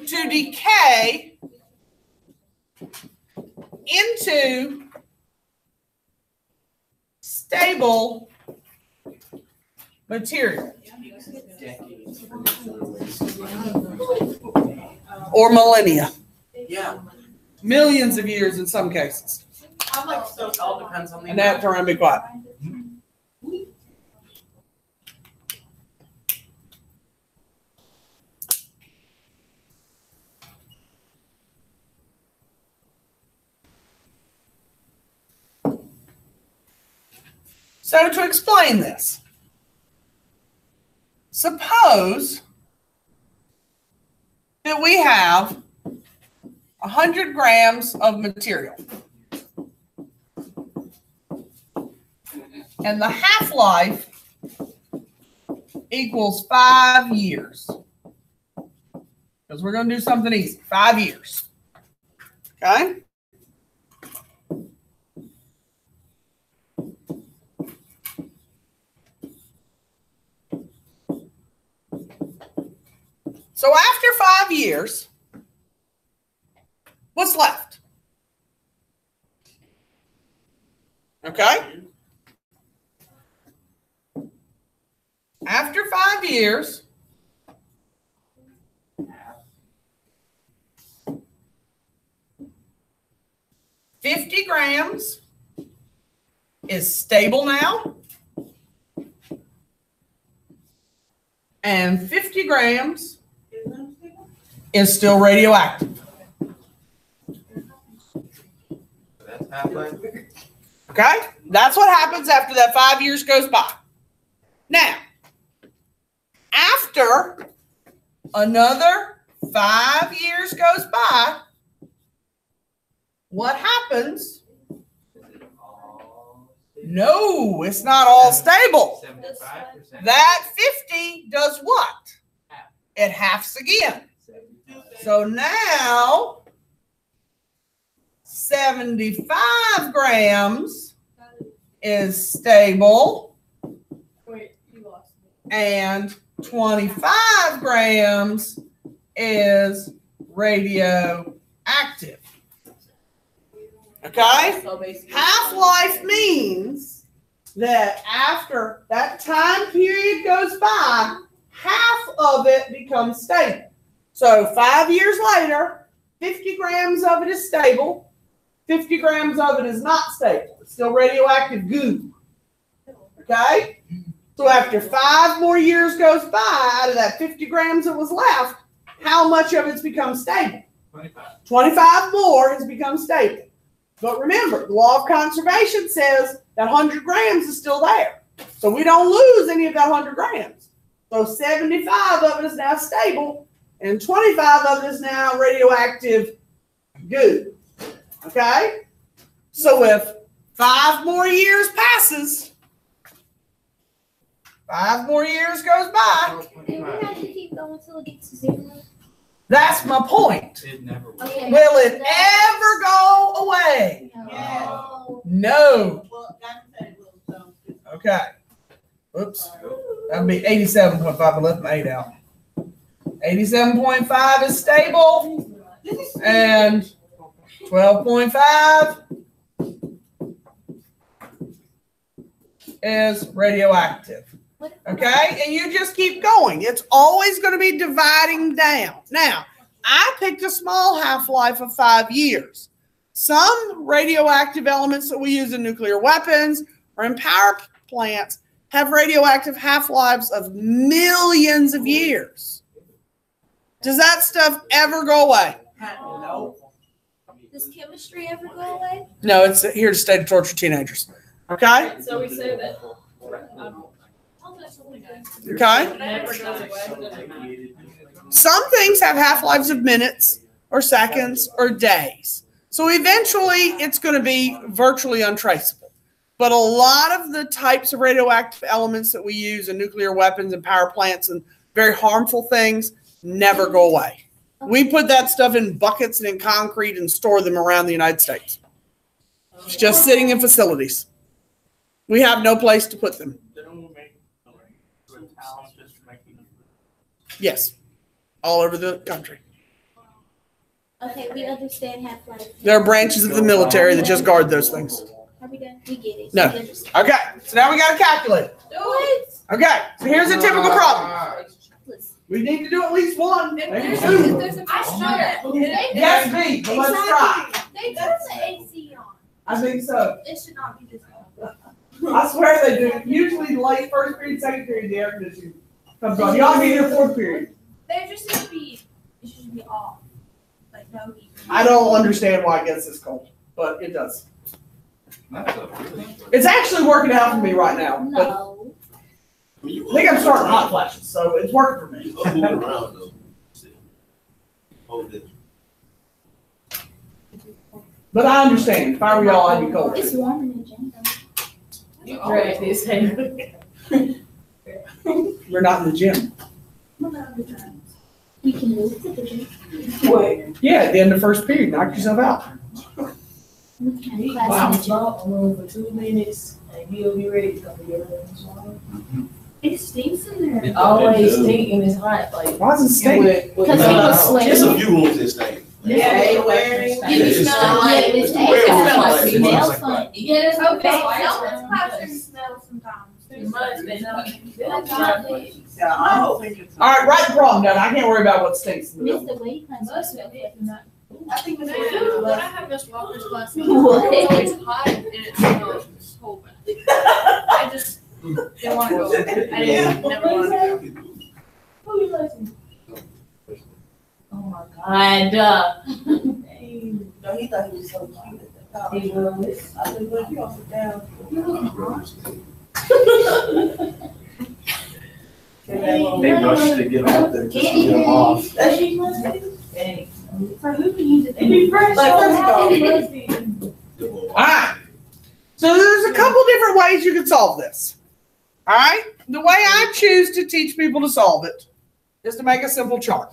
to decay into stable material or millennia. Yeah. Millions of years in some cases. I'm like, so it all depends on the. And now turn around and be quiet. So to explain this, suppose that we have 100 grams of material. And the half-life equals 5 years. Because we're going to do something easy. 5 years. Okay? So after 5 years, what's left? Okay? After 5 years, $50 grams is stable now, and 50 grams is still radioactive. That's half-life. Okay? That's what happens after that 5 years goes by. Now, after another 5 years goes by, what happens? No, it's not all stable. 75%. That 50 does what? It halves again. So now 75 grams is stable, Wait, you lost me. and 25 grams is radioactive. Okay? So basically. Half-life means that after that time period goes by, half of it becomes stable. So 5 years later, 50 grams of it is stable, 50 grams of it is not stable. It's still radioactive goo. Okay? So after 5 more years goes by, out of that 50 grams that was left, how much of it's become stable? 25. 25 more has become stable. But remember, the law of conservation says that 100 grams is still there. So we don't lose any of that 100 grams. So 75 of it is now stable, and 25 of it is now radioactive goo. Okay? So if 5 more years passes, 5 more years goes by, Do we have to keep going until it gets to 0? that's my point. It never will. Okay. Will it ever go away? No. No. Well, that's it. So, Okay. Oops. That'd be 87.5. I left my 8 out. 87.5 is stable, and 12.5 is radioactive. Okay? And you just keep going. It's always going to be dividing down. Now, I picked a small half-life of 5 years. Some radioactive elements that we use in nuclear weapons or in power plants have radioactive half-lives of millions of years. Does that stuff ever go away? no. Does chemistry ever go away? No, it's here to stay to torture teenagers. Okay? So we say that. Okay? Never goes away. Some things have half-lives of minutes or seconds or days. So eventually it's going to be virtually untraceable. But a lot of the types of radioactive elements that we use in nuclear weapons and power plants and very harmful things never go away. We put that stuff in buckets and in concrete and store them around the United States. It's just sitting in facilities. We have no place to put them. They don't make some towels just for making. Yes, all over the country. Okay, we understand half-life. There are branches of the military that just guard those things. Are we done? We get it. No. We understand. Okay, so now we got to calculate it. What? Okay, so here's a typical problem. Listen. We need to do at least one, maybe If two. there's a question. Yes, B, but let's try. They turn the AC on. I think so. It should not be this on. I swear they do. Usually late first period, second period, the air conditioning comes on. Y'all be here fourth period. They just should be, it should be off. Like no heat. I don't understand why it gets this cold, but it does. It's actually working out for me right now. But No. I think I'm starting hot flashes, so it's working for me. Hold around though. Hold it. But I understand. If I were y'all, I'd be cold. It's warm in the gym though. You drag this hand. We're not in the gym. We can move to the gym. Wait. Yeah, at the end of first period, knock yourself out. We can have class in the gym. I'm on for 2 minutes and he'll be ready to come to your room. It stinks in there. It always stink and it's hot. Like, Why does it stink? Because people sweat. Just a few rooms this thing. yeah, they wearing. You can smell like it's Where eggs. was It it? smells funny. yeah, it's Okay, okay. classroom smells sometimes. Yeah, I don't think it's. All right, write the problem down. I can't worry about what stinks in the building. Mr. Wade class smells like I think when I have Miss Walker's class, it's What? always hot and it smells so bad. I just didn't want to go. I didn't never want to go. Who you listening? Oh my God. No, he thought he was so cute. He was. I said, well, you don't sit down. They rush to get out there just to get them off. That she must be. Hey. For who can use it? Be fresh. Like, first of all, All right. So there's a couple different ways you can solve this. All right. The way I choose to teach people to solve it is to make a simple chart.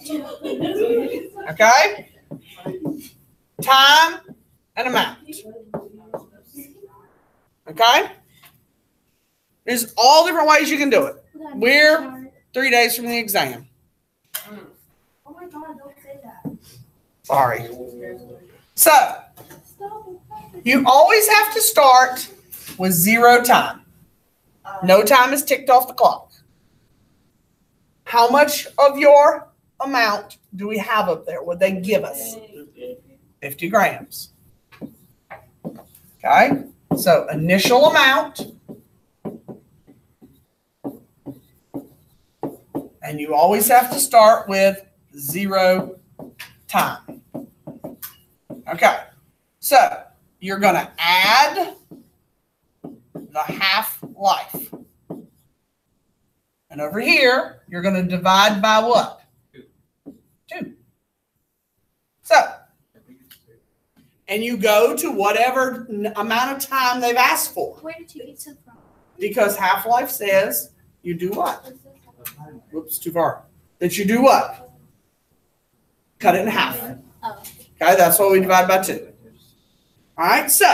Okay. Time an amount. Okay? There's all different ways you can do it. We're 3 days from the exam. Oh my God, don't say that. Sorry. So, you always have to start with 0 time. No time is ticked off the clock. How much of your amount do we have up there? Would they give us? 50 grams. Okay? So, initial amount. And you always have to start with 0 time. Okay. So, you're going to add the half-life. And over here, you're going to divide by what? 2. So, and you go to whatever amount of time they've asked for. Where did you get some from? Because half-life says you do what? Whoops, too far. That you do what? Cut it in half. Oh. Okay, that's what we divide by 2. All right, so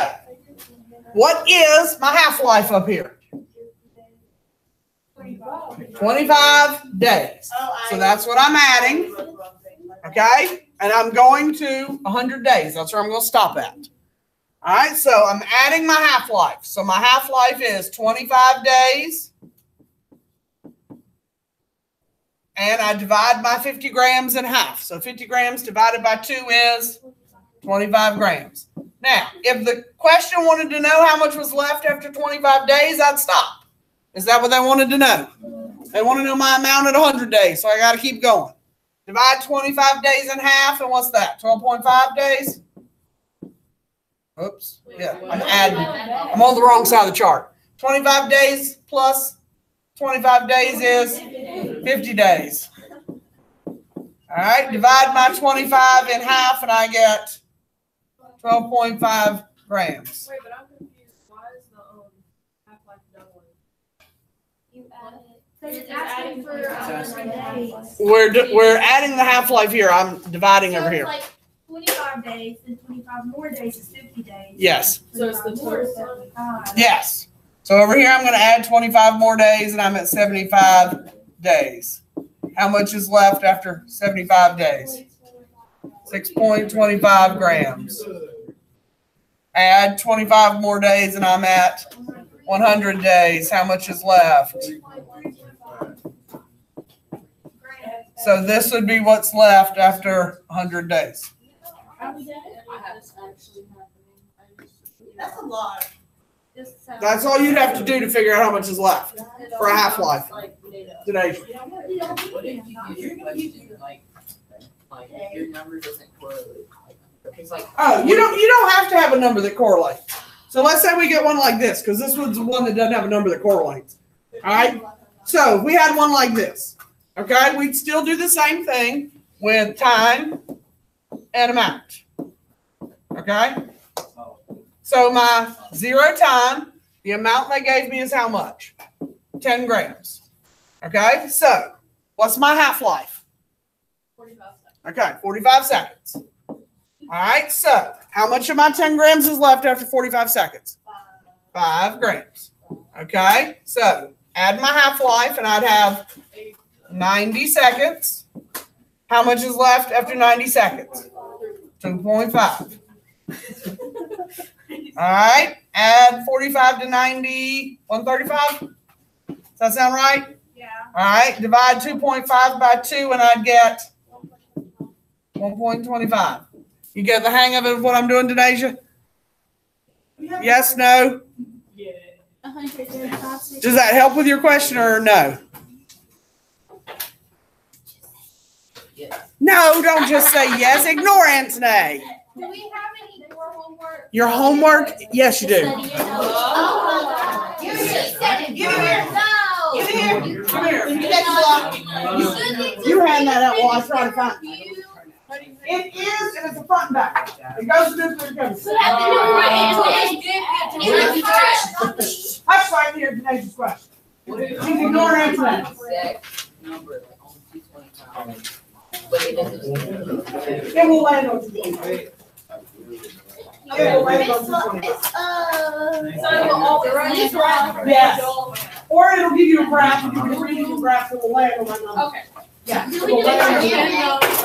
what is my half-life up here? 25 days. So that's what I'm adding. Okay, and I'm going to 100 days. That's where I'm going to stop at. All right, so I'm adding my half-life. So my half-life is 25 days. And I divide my 50 grams in half. So 50 grams divided by 2 is 25 grams. Now, if the question wanted to know how much was left after 25 days, I'd stop. Is that what they wanted to know? They want to know my amount at 100 days, so I got to keep going. Divide 25 days in half, and what's that? 12.5 days? Oops. Yeah, I'm adding. I'm on the wrong side of the chart. 25 days plus 25 days is 50 days. All right, divide my 25 in half, and I get 12.5 grams. Wait, but I'm confused. Why is the half-life doubling? You add it. Because it's asking for 100 days. We're adding the half-life here. I'm dividing over here. So it's like 25 days, and 25 more days is 50 days. Yes. So it's the total. 75. Yes. So over here, I'm going to add 25 more days, and I'm at 75 days. How much is left after 75 days? 6.25 grams. Add 25 more days, and I'm at 100 days. How much is left? So this would be what's left after 100 days. That's a lot. That's all you'd have to do to figure out how much is left for a half-life. Today. What if you use your question like your number doesn't correlate? It's like Oh, you don't have to have a number that correlates. So let's say we get one like this, because this one's the one that doesn't have a number that correlates. All right. So if we had one like this, okay, we'd still do the same thing with time and amount. Okay. So my 0 time, the amount they gave me is how much? 10 grams. Okay. So what's my half-life? 45 seconds. Okay, 45 seconds. All right, so how much of my 10 grams is left after 45 seconds? 5 grams. Okay, so add my half-life, and I'd have 90 seconds. How much is left after 90 seconds? 2.5. All right, add 45 to 90, 135? Does that sound right? Yeah. All right, divide 2.5 by 2, and I'd get 1.25. You get the hang of it, what I'm doing today, Asia? Yes, no? Yeah. 135. Does that help with your question or no? yes. No, don't just say yes. Ignore Anthony. Do we have any more homework? Your homework? Yes, you do. Study it. Oh, give it here. Give it here. No. Give it here. Come here. You take the block. You hand that out while I try to find it. It is, and it's a front and back. It goes to nuclear chemistry. We have to do it right. Hush right here, today's question. She's ignoring Anthony. Exact number, like on 225. But it doesn't. It will land on 2.5. It will land on Miss, 220. Yes. Or it'll give you a graph, if you can read the graph, it will land on that number. Okay. Yeah. Do It we will do land on it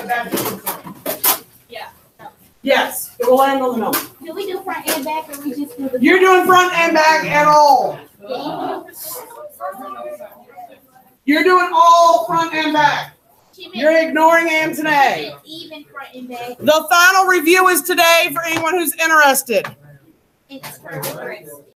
that again? number. Yeah. Yes, it will land on the number. Do we do front and back or we just do the? You're doing front and back and all. You're doing all front and back. You're ignoring Ann today. Even front and back. The final review is today for anyone who's interested. It's for